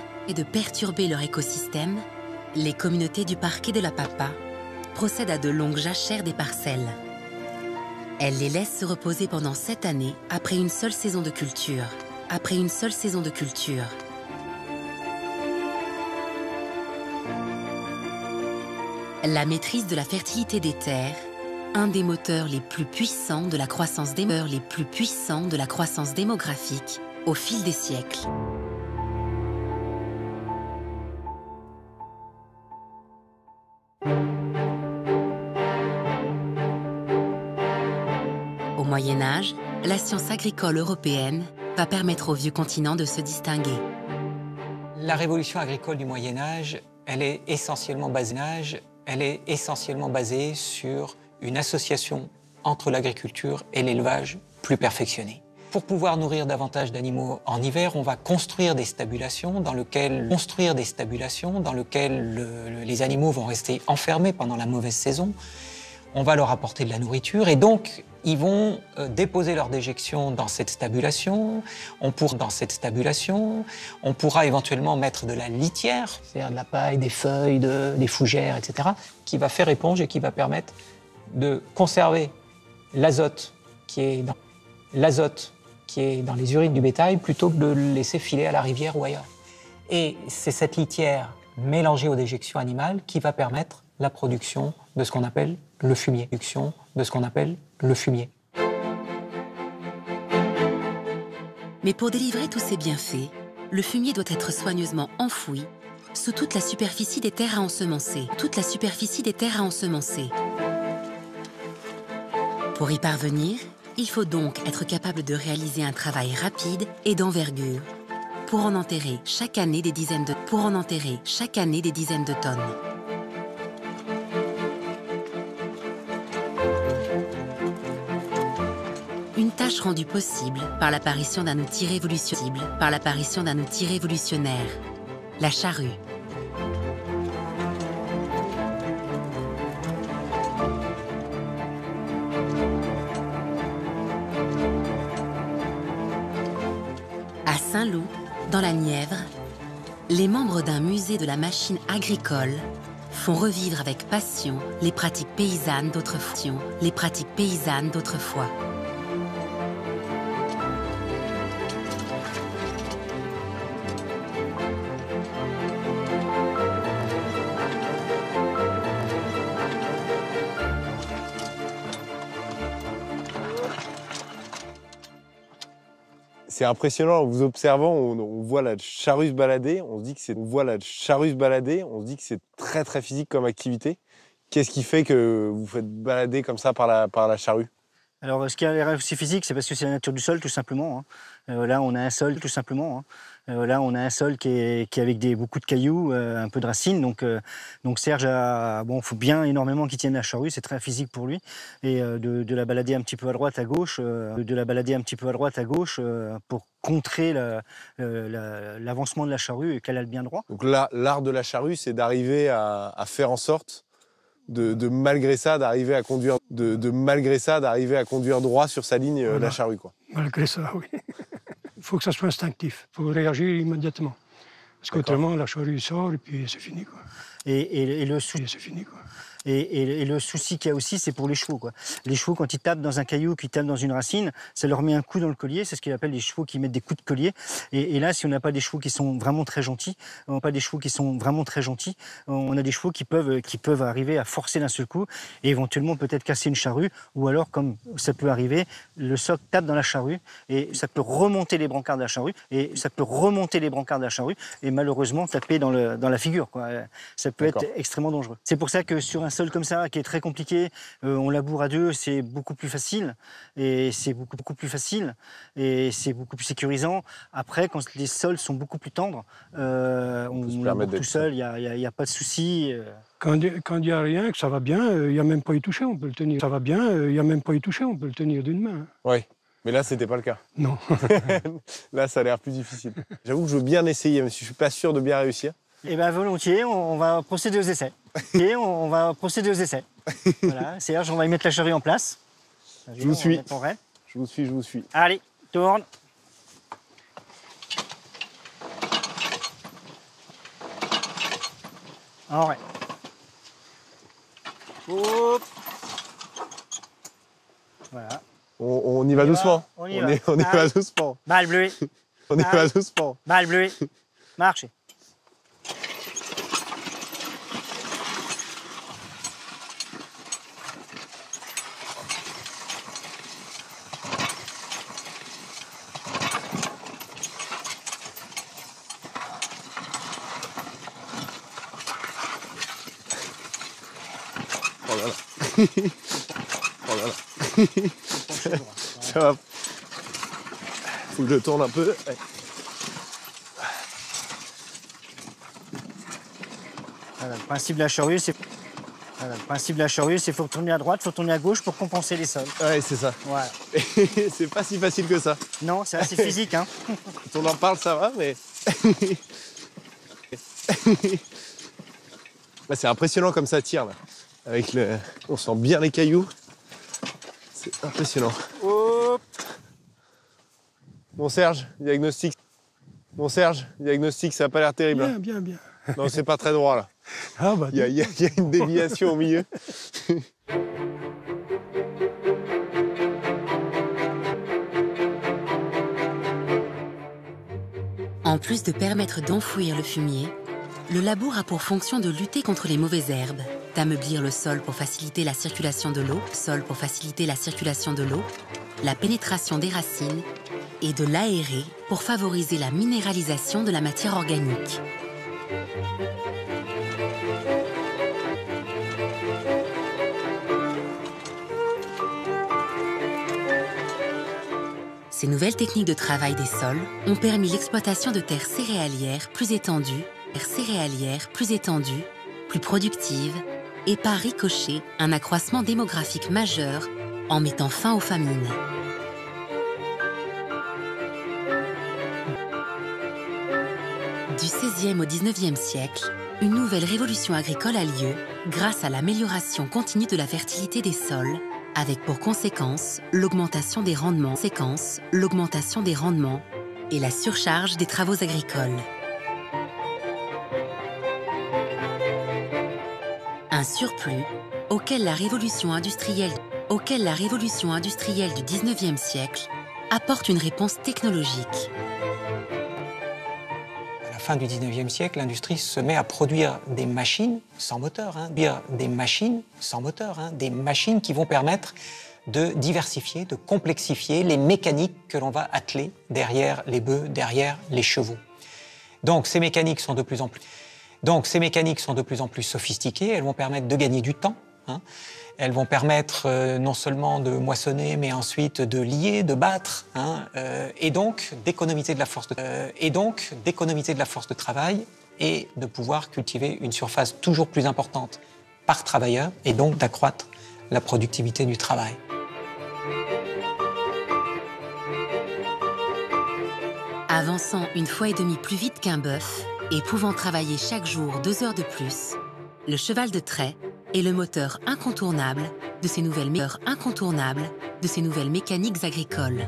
S1: les communautés du parquet de la Papa procèdent à de longues jachères des parcelles. Elles les laissent se reposer pendant 7 années après une seule saison de culture. La maîtrise de la fertilité des terres, un des moteurs les plus puissants de la croissance démographique au fil des siècles. Au Moyen Âge, la science agricole européenne va permettre au vieux continent de se distinguer.
S5: La révolution agricole du Moyen Âge, elle est essentiellement basée sur une association entre l'agriculture et l'élevage plus perfectionné. Pour pouvoir nourrir davantage d'animaux en hiver, on va construire des stabulations dans lesquelles les animaux vont rester enfermés pendant la mauvaise saison. On va leur apporter de la nourriture et donc ils vont déposer leur déjection dans cette stabulation. On pourra éventuellement mettre de la litière, c'est-à-dire de la paille, des feuilles, des fougères, etc., qui va faire éponge et qui va permettre de conserver l'azote qui est dans les urines du bétail plutôt que de le laisser filer à la rivière ou ailleurs. Et c'est cette litière mélangée aux déjections animales qui va permettre la production de ce qu'on appelle le fumier.
S1: Mais pour délivrer tous ces bienfaits, le fumier doit être soigneusement enfoui sous toute la superficie des terres à ensemencer. Pour y parvenir, il faut donc être capable de réaliser un travail rapide et d'envergure pour en enterrer chaque année des dizaines de tonnes. Une tâche rendue possible par l'apparition d'un outil révolutionnaire, la charrue. À Saint-Loup, dans la Nièvre, les membres d'un musée de la machine agricole font revivre avec passion les pratiques paysannes d'autrefois.
S2: C'est impressionnant, en vous observant, on voit la charrue se balader, on se dit que c'est très très physique comme activité. Qu'est-ce qui fait que vous faites balader comme ça par la charrue?
S13: Alors, ce qui a l'air aussi physique, c'est parce que c'est la nature du sol, tout simplement. Là, on a un sol, tout simplement. Là, on a un sol qui est avec beaucoup de cailloux, un peu de racines. Donc Serge faut bien énormément qu'il tienne la charrue. C'est très physique pour lui. Et de la balader un petit peu à droite, à gauche, pour contrer l'avancement de la rue et qu'elle aille bien droit.
S2: Donc là, l'art de la charrue, c'est d'arriver à faire en sorte malgré ça d'arriver à conduire droit sur sa ligne, voilà. La charrue, quoi.
S15: Malgré ça, oui. Il faut que ça soit instinctif, il faut réagir immédiatement. Parce qu'autrement, la charrue sort et puis c'est fini, quoi.
S13: Et le souci qu'il y a aussi, c'est pour les chevaux, quoi. Les chevaux, quand ils tapent dans un caillou, qu'ils tapent dans une racine, ça leur met un coup dans le collier. C'est ce qu'ils appellent les chevaux qui mettent des coups de collier. Et là, si on n'a pas des chevaux qui sont vraiment très gentils, on a des chevaux qui peuvent arriver à forcer d'un seul coup et éventuellement peut-être casser une charrue. Ou alors, comme ça peut arriver, le soc tape dans la charrue et ça peut remonter les brancards de la charrue et malheureusement taper dans la figure, quoi. Ça peut être extrêmement dangereux. C'est pour ça que sur un sol comme ça, qui est très compliqué, on laboure à deux, c'est beaucoup plus facile. Et c'est beaucoup plus facile. Et c'est beaucoup plus sécurisant. Après, quand les sols sont beaucoup plus tendres, on laboure tout seul, il n'y a pas de souci.
S15: Quand il n'y a rien, que ça va bien, il n'y a même pas y toucher, on peut le tenir. Ça va bien, il n'y a même pas y toucher, on peut le tenir d'une main.
S2: Oui, mais là, c'était pas le cas.
S15: Non.
S2: Là, ça a l'air plus difficile. J'avoue que je veux bien essayer, même si je suis pas sûr de bien réussir.
S13: Eh bien, volontiers, on va procéder aux essais. Voilà, Serge, on va y mettre la charrue en place.
S2: Je vous suis. Je vous suis.
S13: Allez, tourne. En vrai. Hop. Voilà.
S2: On y va doucement. On y va doucement.
S13: Balle bleue.
S2: On y va doucement.
S13: Balle bleue. Marchez.
S2: Oh là là. Oh là là. Ça va. Faut que je tourne un peu. Ouais.
S13: Voilà, le principe de la charrue, c'est qu'il faut tourner à droite, il faut tourner à gauche pour compenser les sols.
S2: Ouais, c'est ça.
S13: Voilà.
S2: C'est pas si facile que ça.
S13: Non, c'est assez physique, hein.
S2: Quand on en parle, ça va, mais... Là, c'est impressionnant comme ça tire, là. Avec le... On sent bien les cailloux. C'est impressionnant.
S13: Hop.
S2: Bon, Serge, diagnostic, ça n'a pas l'air terrible.
S15: Bien,
S2: hein.
S15: bien, bien.
S2: Non, c'est pas très droit, là.
S15: Ah bah,
S2: Il y a une déviation au milieu.
S1: En plus de permettre d'enfouir le fumier, le labour a pour fonction de lutter contre les mauvaises herbes, d'ameublir le sol pour faciliter la circulation de l'eau, la pénétration des racines et de l'aérer pour favoriser la minéralisation de la matière organique. Ces nouvelles techniques de travail des sols ont permis l'exploitation de terres céréalières plus étendues, plus productives, et par ricochet, un accroissement démographique majeur en mettant fin aux famines. Du XVIe au XIXe siècle, une nouvelle révolution agricole a lieu grâce à l'amélioration continue de la fertilité des sols, avec pour conséquence l'augmentation des rendements et la surcharge des travaux agricoles. Un surplus auquel la révolution industrielle du XIXe siècle apporte une réponse technologique.
S5: À la fin du XIXe siècle, l'industrie se met à produire des machines sans moteur, des machines qui vont permettre de diversifier, de complexifier les mécaniques que l'on va atteler derrière les bœufs, derrière les chevaux. Donc ces mécaniques sont de plus en plus sophistiquées, elles vont permettre de gagner du temps. Elles vont permettre non seulement de moissonner, mais ensuite de lier, de battre, et donc d'économiser de la force de travail et de pouvoir cultiver une surface toujours plus importante par travailleur et donc d'accroître la productivité du travail.
S1: Avançant 1,5 fois plus vite qu'un bœuf et pouvant travailler chaque jour 2 heures de plus, le cheval de trait est le moteur incontournable de ces nouvelles mécaniques agricoles.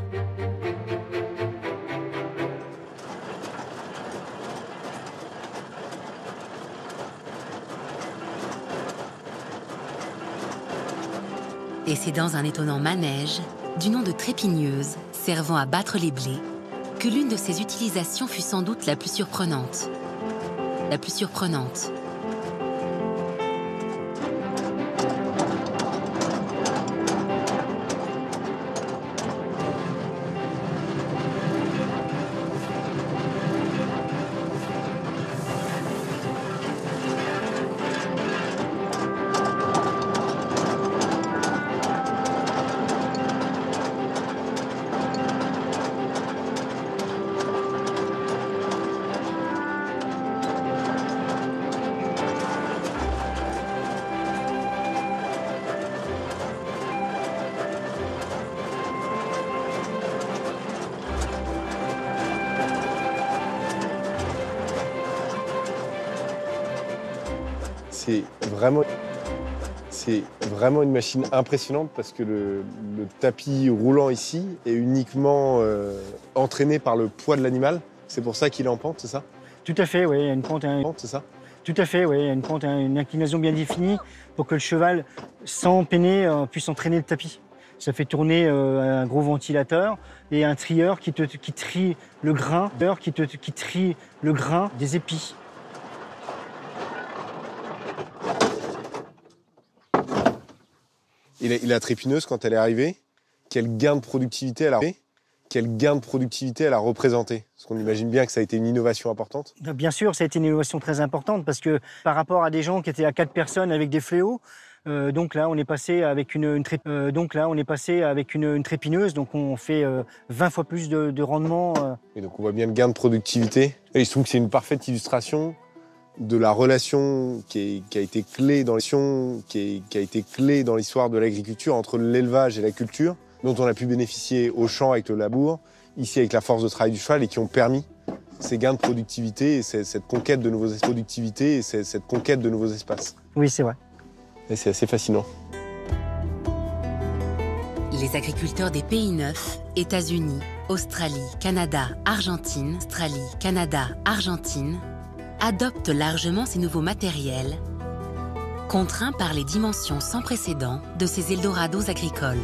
S1: Et c'est dans un étonnant manège, du nom de trépigneuse, servant à battre les blés, que l'une de ses utilisations fut sans doute la plus surprenante.
S2: C'est vraiment une machine impressionnante parce que le tapis roulant ici est uniquement entraîné par le poids de l'animal. C'est pour ça qu'il est en pente, c'est ça?
S13: Tout à fait, oui. Il y a une pente,
S2: c'est ça?
S13: Tout à fait, oui. Il y a une pente, une inclinaison bien définie pour que le cheval, sans peiner, puisse entraîner le tapis. Ça fait tourner un gros ventilateur et un trieur qui trie le grain, qui trie le grain des épis.
S2: Et la trépineuse, quand elle est arrivée, quel gain de productivité elle a représenté? Parce qu'on imagine bien que ça a été une innovation importante.
S13: Bien sûr, ça a été une innovation très importante parce que par rapport à des gens qui étaient à 4 personnes avec des fléaux, donc là, on est passé avec une trépineuse, donc on fait 20 fois plus de rendement.
S2: Et donc on voit bien le gain de productivité. Et je trouve que c'est une parfaite illustration de la relation qui a été clé dans l'histoire de l'agriculture entre l'élevage et la culture, dont on a pu bénéficier au champ avec le labour, ici avec la force de travail du cheval, et qui ont permis ces gains de productivité et cette conquête de nouveaux espaces.
S13: Oui, c'est vrai.
S2: Et c'est assez fascinant.
S1: Les agriculteurs des pays neufs, États-Unis, Australie, Canada, Argentine, adoptent largement ces nouveaux matériels, contraints par les dimensions sans précédent de ces Eldorados agricoles.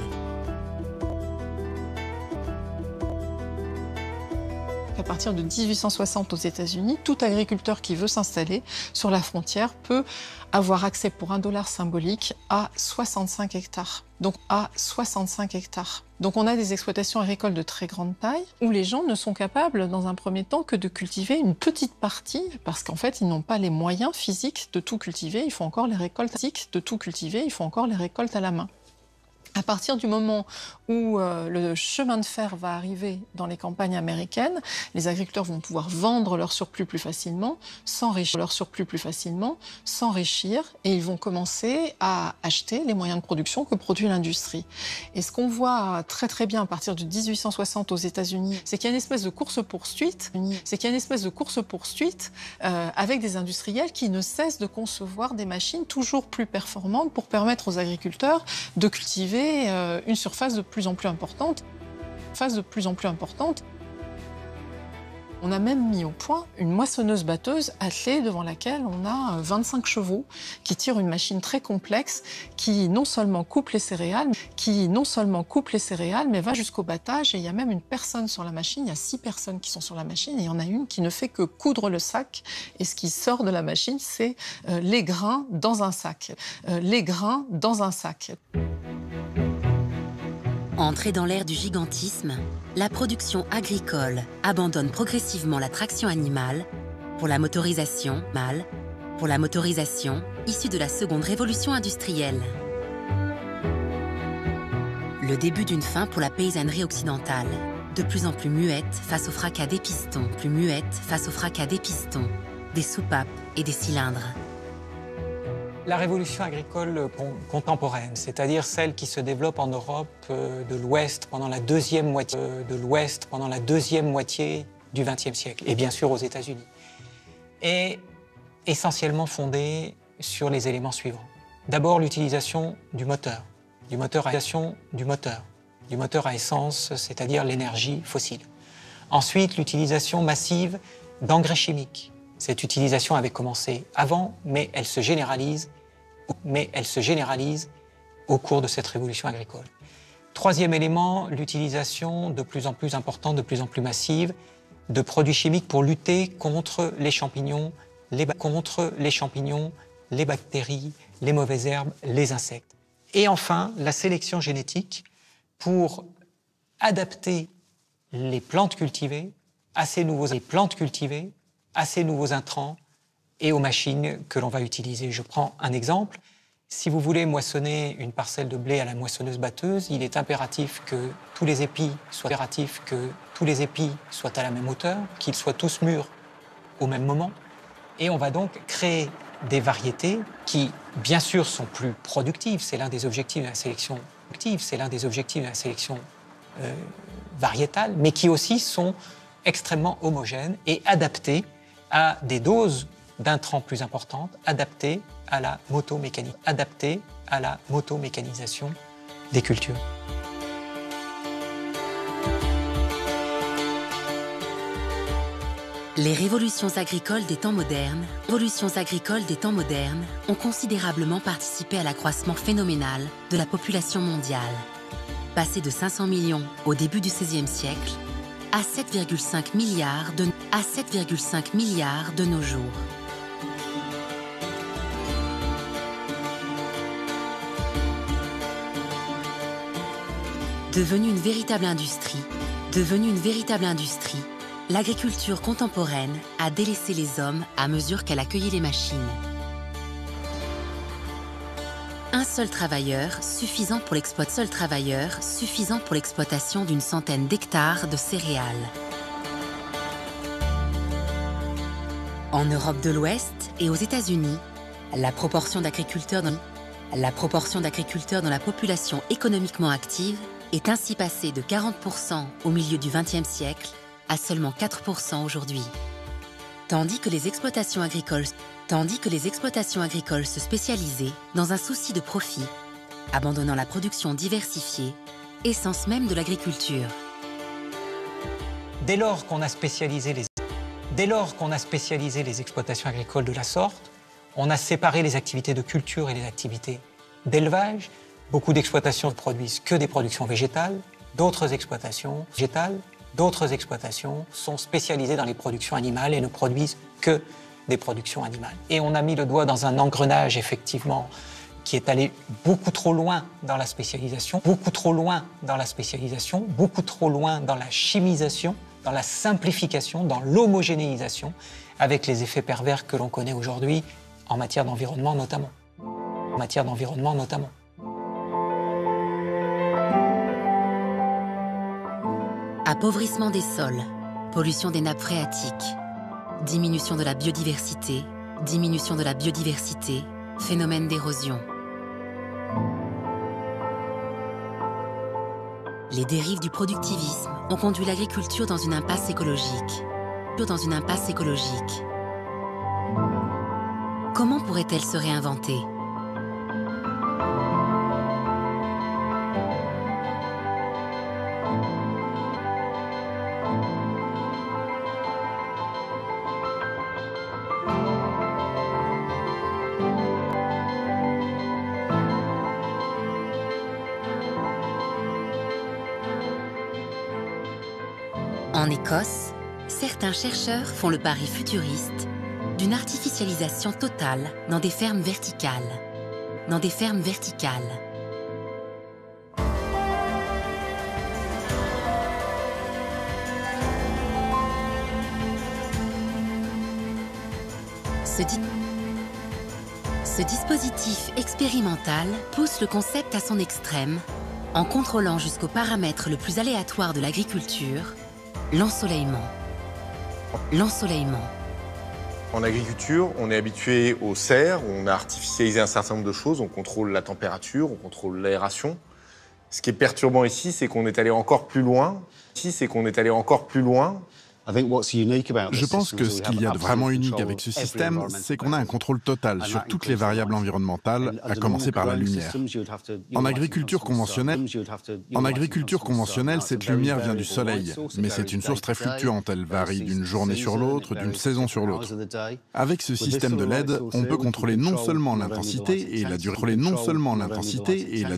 S16: À partir de 1860 aux États-Unis, tout agriculteur qui veut s'installer sur la frontière peut avoir accès pour $1 symbolique à 65 hectares. Donc on a des exploitations agricoles de très grande taille où les gens ne sont capables dans un premier temps que de cultiver une petite partie parce qu'en fait ils n'ont pas les moyens physiques de tout cultiver, il faut encore les récoltes à la main. À partir du moment où le chemin de fer va arriver dans les campagnes américaines, les agriculteurs vont pouvoir vendre leur surplus plus facilement, s'enrichir, et ils vont commencer à acheter les moyens de production que produit l'industrie. Et ce qu'on voit très très bien à partir de 1860 aux États-Unis, c'est qu'il y a une espèce de course-poursuite, avec des industriels qui ne cessent de concevoir des machines toujours plus performantes pour permettre aux agriculteurs de cultiver une surface de plus en plus importante. On a même mis au point une moissonneuse-batteuse attelée devant laquelle on a 25 chevaux qui tirent une machine très complexe qui non seulement coupe les céréales, mais va jusqu'au battage. Et il y a même une personne sur la machine, il y a 6 personnes qui sont sur la machine et il y en a une qui ne fait que coudre le sac. Et ce qui sort de la machine, c'est les grains dans un sac.
S1: Entrée dans l'ère du gigantisme, la production agricole abandonne progressivement la traction animale pour la motorisation issue de la seconde révolution industrielle. Le début d'une fin pour la paysannerie occidentale, de plus en plus muette face au fracas des pistons, des soupapes et des cylindres.
S5: La révolution agricole contemporaine, c'est-à-dire celle qui se développe en Europe de l'Ouest pendant la deuxième moitié du XXe siècle, et bien sûr aux États-Unis, est essentiellement fondée sur les éléments suivants. D'abord l'utilisation du moteur à essence, c'est-à-dire l'énergie fossile. Ensuite, l'utilisation massive d'engrais chimiques. Cette utilisation avait commencé avant, mais elle se généralise au cours de cette révolution agricole. Troisième élément, l'utilisation de plus en plus importante, de plus en plus massive de produits chimiques pour lutter contre les champignons, les bactéries, les mauvaises herbes, les insectes. Et enfin, la sélection génétique pour adapter les plantes cultivées à ces nouveaux intrants et aux machines que l'on va utiliser. Je prends un exemple. Si vous voulez moissonner une parcelle de blé à la moissonneuse-batteuse, il est impératif que tous les épis soient à la même hauteur, qu'ils soient tous mûrs au même moment. Et on va donc créer des variétés qui, bien sûr, sont plus productives. C'est l'un des objectifs de la sélection variétale, mais qui aussi sont extrêmement homogènes et adaptées à des doses d'intrants plus importante, adaptée à la motomécanisation des cultures.
S1: Les révolutions agricoles des temps modernes ont considérablement participé à l'accroissement phénoménal de la population mondiale, passée de 500 millions au début du XVIe siècle à 7,5 milliards de nos jours. Devenue une véritable industrie, l'agriculture contemporaine a délaissé les hommes à mesure qu'elle accueillait les machines. Un seul travailleur suffisant pour l'exploitation d'une centaine d'hectares de céréales. En Europe de l'Ouest et aux États-Unis, la proportion d'agriculteurs dans la population économiquement active est ainsi passée de 40% au milieu du XXe siècle à seulement 4% aujourd'hui. Tandis que les exploitations agricoles se spécialisaient dans un souci de profit, abandonnant la production diversifiée, essence même de l'agriculture.
S5: Dès lors qu'on a spécialisé les exploitations agricoles de la sorte, on a séparé les activités de culture et les activités d'élevage. Beaucoup d'exploitations ne produisent que des productions végétales, d'autres exploitations sont spécialisées dans les productions animales et ne produisent que des productions animales. Et on a mis le doigt dans un engrenage, effectivement, qui est allé beaucoup trop loin dans la spécialisation, beaucoup trop loin dans la chimisation, dans la simplification, dans l'homogénéisation, avec les effets pervers que l'on connaît aujourd'hui en matière d'environnement notamment.
S1: Appauvrissement des sols, pollution des nappes phréatiques, diminution de la biodiversité, phénomène d'érosion. Les dérives du productivisme ont conduit l'agriculture dans une impasse écologique. Comment pourrait-elle se réinventer ? En Écosse, certains chercheurs font le pari futuriste d'une artificialisation totale dans des fermes verticales. Ce dispositif expérimental pousse le concept à son extrême en contrôlant jusqu'au paramètre le plus aléatoire de l'agriculture, l'ensoleillement.
S2: En agriculture, on est habitué aux serres, on a artificialisé un certain nombre de choses, on contrôle la température, on contrôle l'aération. Ce qui est perturbant ici, c'est qu'on est allé encore plus loin.
S4: Je pense que ce qu'il y a de vraiment unique avec ce système, c'est qu'on a un contrôle total sur toutes les variables environnementales, à commencer par la lumière. En agriculture conventionnelle, cette lumière vient du soleil, mais c'est une source très fluctuante, elle varie d'une journée sur l'autre, d'une saison sur l'autre. Avec ce système de LED, on peut contrôler non seulement l'intensité et la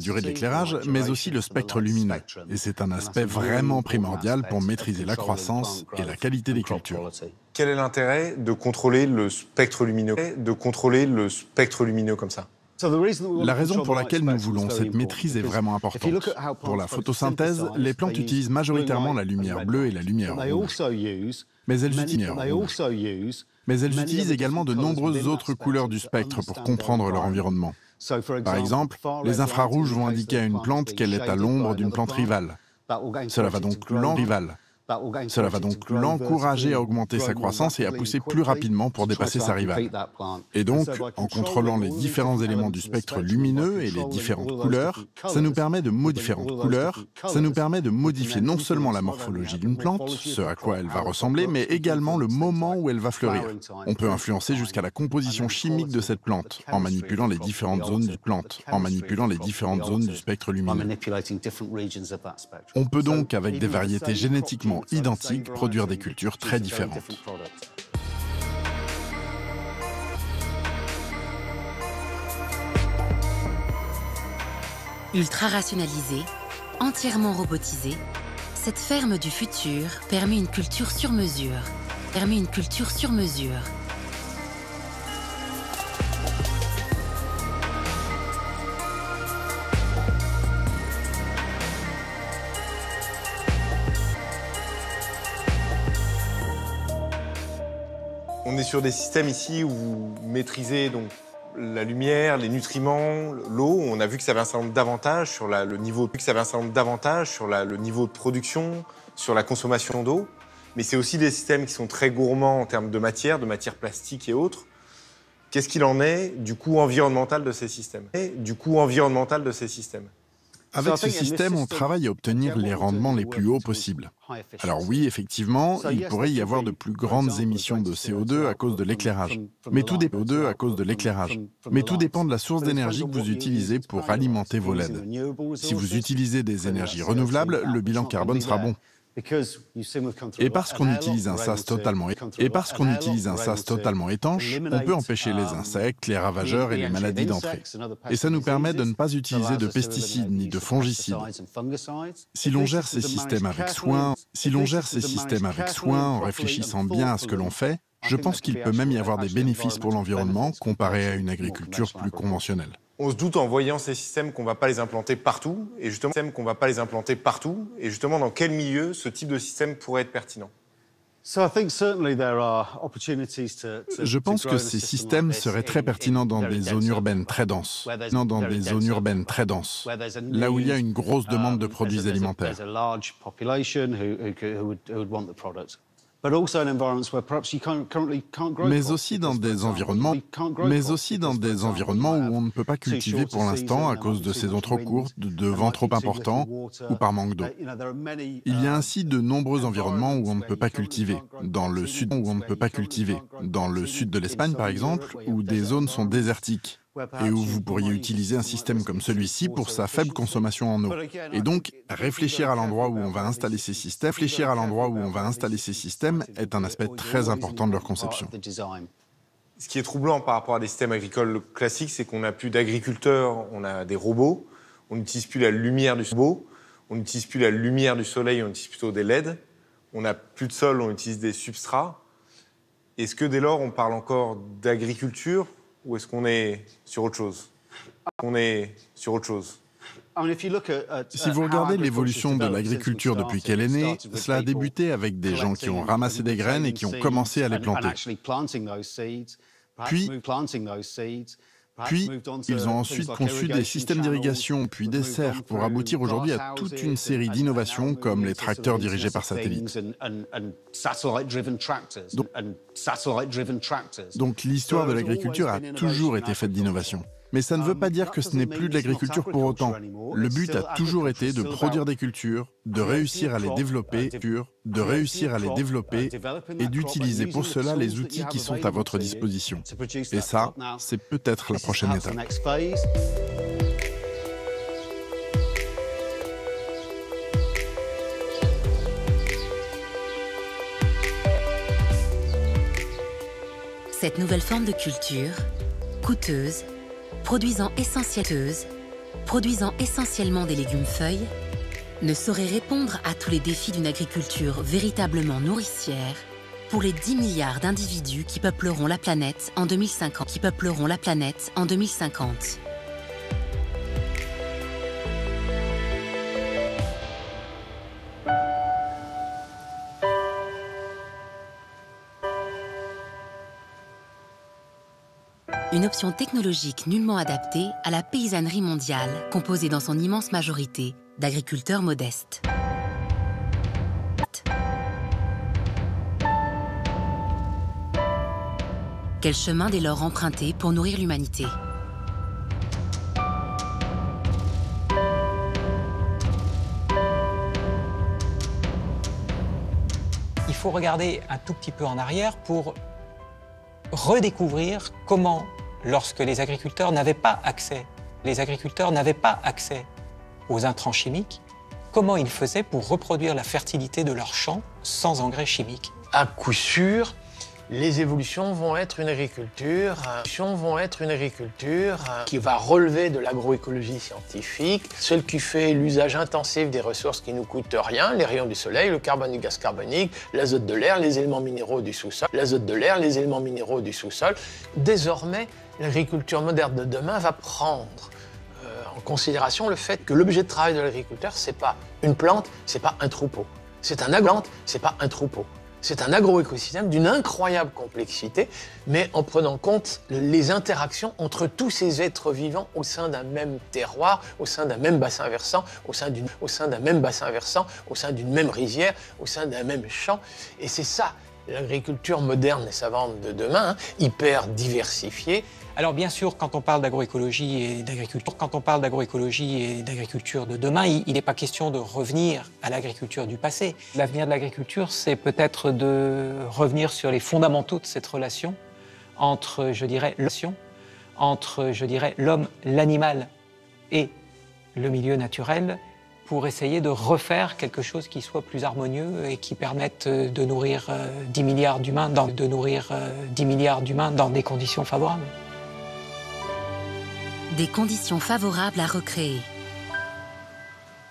S4: durée de l'éclairage, mais aussi le spectre lumineux. Et c'est un aspect vraiment primordial pour maîtriser la croissance et la qualité des cultures.
S2: Quel est l'intérêt de contrôler le spectre lumineux comme ça ?
S4: La raison pour laquelle nous voulons cette maîtrise est vraiment importante. Pour la photosynthèse, les plantes utilisent majoritairement la lumière bleue et la lumière rouge. Mais elles utilisent également de nombreuses autres couleurs du spectre pour comprendre leur environnement. Par exemple, les infrarouges vont indiquer à une plante qu'elle est à l'ombre d'une plante rivale. Cela va donc Cela va donc l'encourager à augmenter sa croissance et à pousser plus rapidement pour dépasser sa rivale. Et donc, en contrôlant les différents éléments du spectre lumineux et les différentes couleurs, ça nous permet de modifier non seulement la morphologie d'une plante, ce à quoi elle va ressembler, mais également le moment où elle va fleurir. On peut influencer jusqu'à la composition chimique de cette plante, en manipulant les différentes zones du spectre lumineux. On peut donc, avec des variétés génétiquement identiques, produire des cultures très différentes.
S1: Ultra rationalisée, entièrement robotisée, cette ferme du futur permet une culture sur mesure.
S2: On est sur des systèmes ici où vous maîtrisez donc la lumière, les nutriments, l'eau. On a vu que ça avait un certain nombre d'avantages sur le niveau de production, sur la consommation d'eau. Mais c'est aussi des systèmes qui sont très gourmands en termes de matière plastique et autres. Qu'est-ce qu'il en est du coût environnemental de ces systèmes?
S4: Avec ce système, on travaille à obtenir les rendements les plus hauts possibles. Alors oui, effectivement, il pourrait y avoir de plus grandes émissions de CO2 à cause de l'éclairage. Mais tout dépend de la source d'énergie que vous utilisez pour alimenter vos LED. Si vous utilisez des énergies renouvelables, le bilan carbone sera bon. Et parce qu'on utilise un sas totalement étanche, on peut empêcher les insectes, les ravageurs et les maladies d'entrer. Et ça nous permet de ne pas utiliser de pesticides ni de fongicides. Si l'on gère ces systèmes avec soin, en réfléchissant bien à ce que l'on fait, je pense qu'il peut même y avoir des bénéfices pour l'environnement comparé à une agriculture plus conventionnelle.
S2: On se doute en voyant ces systèmes qu'on ne va pas les implanter partout, et justement, dans quel milieu ce type de système pourrait être pertinent.
S4: Je pense que ces systèmes seraient très pertinents dans des zones urbaines très denses, là où il y a une grosse demande de produits alimentaires. Mais aussi dans des environnements où on ne peut pas cultiver pour l'instant à cause de saisons trop courtes, de vents trop importants ou par manque d'eau. Il y a ainsi de nombreux environnements où on ne peut pas cultiver. Dans le sud de l'Espagne, par exemple, où des zones sont désertiques et où vous pourriez utiliser un système comme celui-ci pour sa faible consommation en eau. Et donc, réfléchir à l'endroit où on va installer ces systèmes est un aspect très important de leur conception.
S2: Ce qui est troublant par rapport à des systèmes agricoles classiques, c'est qu'on n'a plus d'agriculteurs, on a des robots, on n'utilise plus la lumière du soleil, on utilise plutôt des LED, on n'a plus de sol, on utilise des substrats. Est-ce que dès lors, on parle encore d'agriculture ou est-ce qu'on est sur autre chose?
S4: Si vous regardez l'évolution de l'agriculture depuis qu'elle est née, cela a débuté avec des gens qui ont ramassé des graines et qui ont commencé à les planter. Puis, ils ont ensuite conçu des systèmes d'irrigation, puis des serres, pour aboutir aujourd'hui à toute une série d'innovations comme les tracteurs dirigés par satellite. Donc l'histoire de l'agriculture a toujours été faite d'innovation. Mais ça ne veut pas dire que ce n'est plus de l'agriculture pour autant. Le but a toujours été de produire des cultures, de réussir à les développer, et d'utiliser pour cela les outils qui sont à votre disposition. Et ça, c'est peut-être la prochaine étape.
S1: Cette nouvelle forme de culture, coûteuse, produisant essentiellement des légumes-feuilles, ne saurait répondre à tous les défis d'une agriculture véritablement nourricière pour les 10 milliards d'individus qui peupleront la planète en 2050. Une option technologique nullement adaptée à la paysannerie mondiale, composée dans son immense majorité d'agriculteurs modestes. Quel chemin dès lors emprunter pour nourrir l'humanité?
S5: Il faut regarder un tout petit peu en arrière pour redécouvrir comment, lorsque les agriculteurs n'avaient pas accès aux intrants chimiques, comment ils faisaient pour reproduire la fertilité de leurs champs sans engrais chimiques.
S9: À coup sûr, les évolutions vont être une agriculture qui va relever de l'agroécologie scientifique, celle qui fait l'usage intensif des ressources qui nous coûtent rien, les rayons du soleil, le carbone, du gaz carbonique, l'azote de l'air, les éléments minéraux du sous-sol, Désormais, l'agriculture moderne de demain va prendre en considération le fait que l'objet de travail de l'agriculteur, c'est pas une plante, c'est pas un troupeau. C'est un agroécosystème d'une incroyable complexité, mais en prenant compte les interactions entre tous ces êtres vivants au sein d'un même terroir, au sein d'un même bassin versant, au sein d'une même rizière, au sein d'un même champ. Et c'est ça, l'agriculture moderne et savante de demain, hyper diversifiée.
S5: Alors bien sûr, quand on parle d'agroécologie et d'agriculture de demain, il n'est pas question de revenir à l'agriculture du passé. L'avenir de l'agriculture, c'est peut-être de revenir sur les fondamentaux de cette relation entre, je dirais, l'homme, l'animal et le milieu naturel, pour essayer de refaire quelque chose qui soit plus harmonieux et qui permette de nourrir 10 milliards d'humains dans des conditions favorables.
S1: Des conditions favorables à recréer.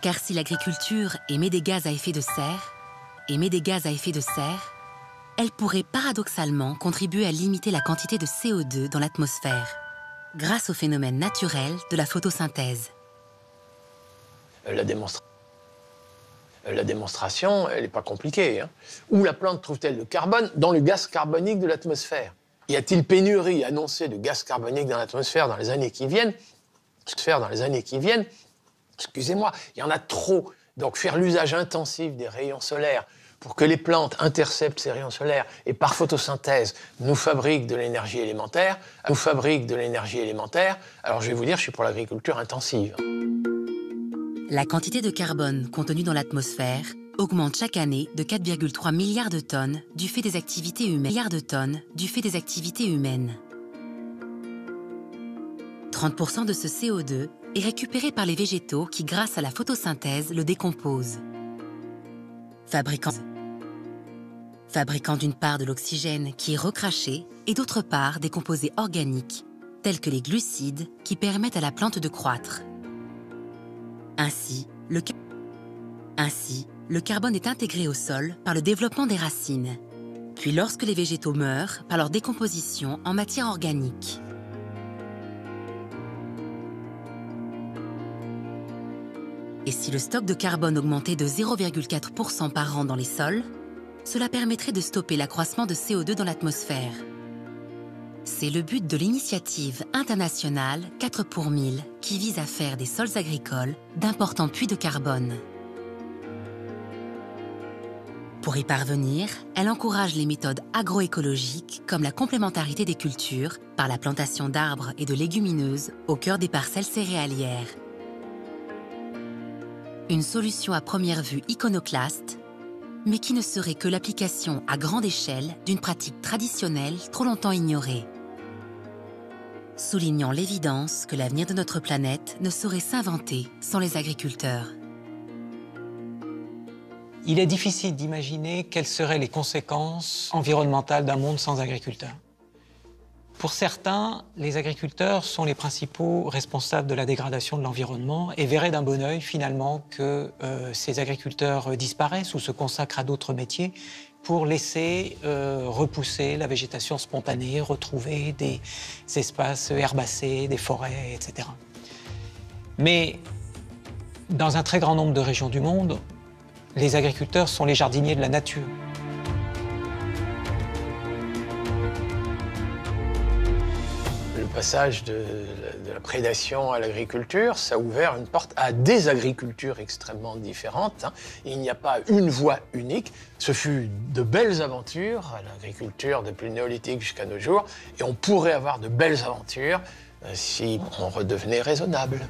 S1: Car si l'agriculture émet des gaz à effet de serre, elle pourrait paradoxalement contribuer à limiter la quantité de CO2 dans l'atmosphère, grâce au phénomène naturel de la photosynthèse.
S9: La démonstration, elle n'est pas compliquée. Où la plante trouve-t-elle le carbone? Dans le gaz carbonique de l'atmosphère. Y a-t-il pénurie annoncée de gaz carbonique dans l'atmosphère dans les années qui viennent? Excusez-moi, il y en a trop. Donc faire l'usage intensif des rayons solaires pour que les plantes interceptent ces rayons solaires et par photosynthèse nous fabriquent de l'énergie élémentaire, alors je vais vous dire, je suis pour l'agriculture intensive.
S1: La quantité de carbone contenue dans l'atmosphère augmente chaque année de 4,3 milliards de tonnes du fait des activités humaines. 30% de ce CO2 est récupéré par les végétaux qui, grâce à la photosynthèse, le décomposent. Fabriquant d'une part de l'oxygène qui est recraché et d'autre part des composés organiques, tels que les glucides qui permettent à la plante de croître. Ainsi, le carbone est intégré au sol par le développement des racines, puis lorsque les végétaux meurent, par leur décomposition en matière organique. Et si le stock de carbone augmentait de 0,4% par an dans les sols, cela permettrait de stopper l'accroissement de CO2 dans l'atmosphère. C'est le but de l'initiative internationale 4 pour 1000 qui vise à faire des sols agricoles d'importants puits de carbone. Pour y parvenir, elle encourage les méthodes agroécologiques comme la complémentarité des cultures par la plantation d'arbres et de légumineuses au cœur des parcelles céréalières. Une solution à première vue iconoclaste, mais qui ne serait que l'application à grande échelle d'une pratique traditionnelle trop longtemps ignorée. Soulignant l'évidence que l'avenir de notre planète ne saurait s'inventer sans les agriculteurs.
S5: Il est difficile d'imaginer quelles seraient les conséquences environnementales d'un monde sans agriculteurs. Pour certains, les agriculteurs sont les principaux responsables de la dégradation de l'environnement et verraient d'un bon œil finalement que ces agriculteurs disparaissent ou se consacrent à d'autres métiers pour laisser repousser la végétation spontanée, retrouver des espaces herbacés, des forêts, etc. Mais dans un très grand nombre de régions du monde, les agriculteurs sont les jardiniers de la nature.
S9: Le passage de la prédation à l'agriculture, ça a ouvert une porte à des agricultures extrêmement différentes. Hein. Il n'y a pas une voie unique. Ce fut de belles aventures à l'agriculture depuis le néolithique jusqu'à nos jours, et on pourrait avoir de belles aventures si on redevenait raisonnable.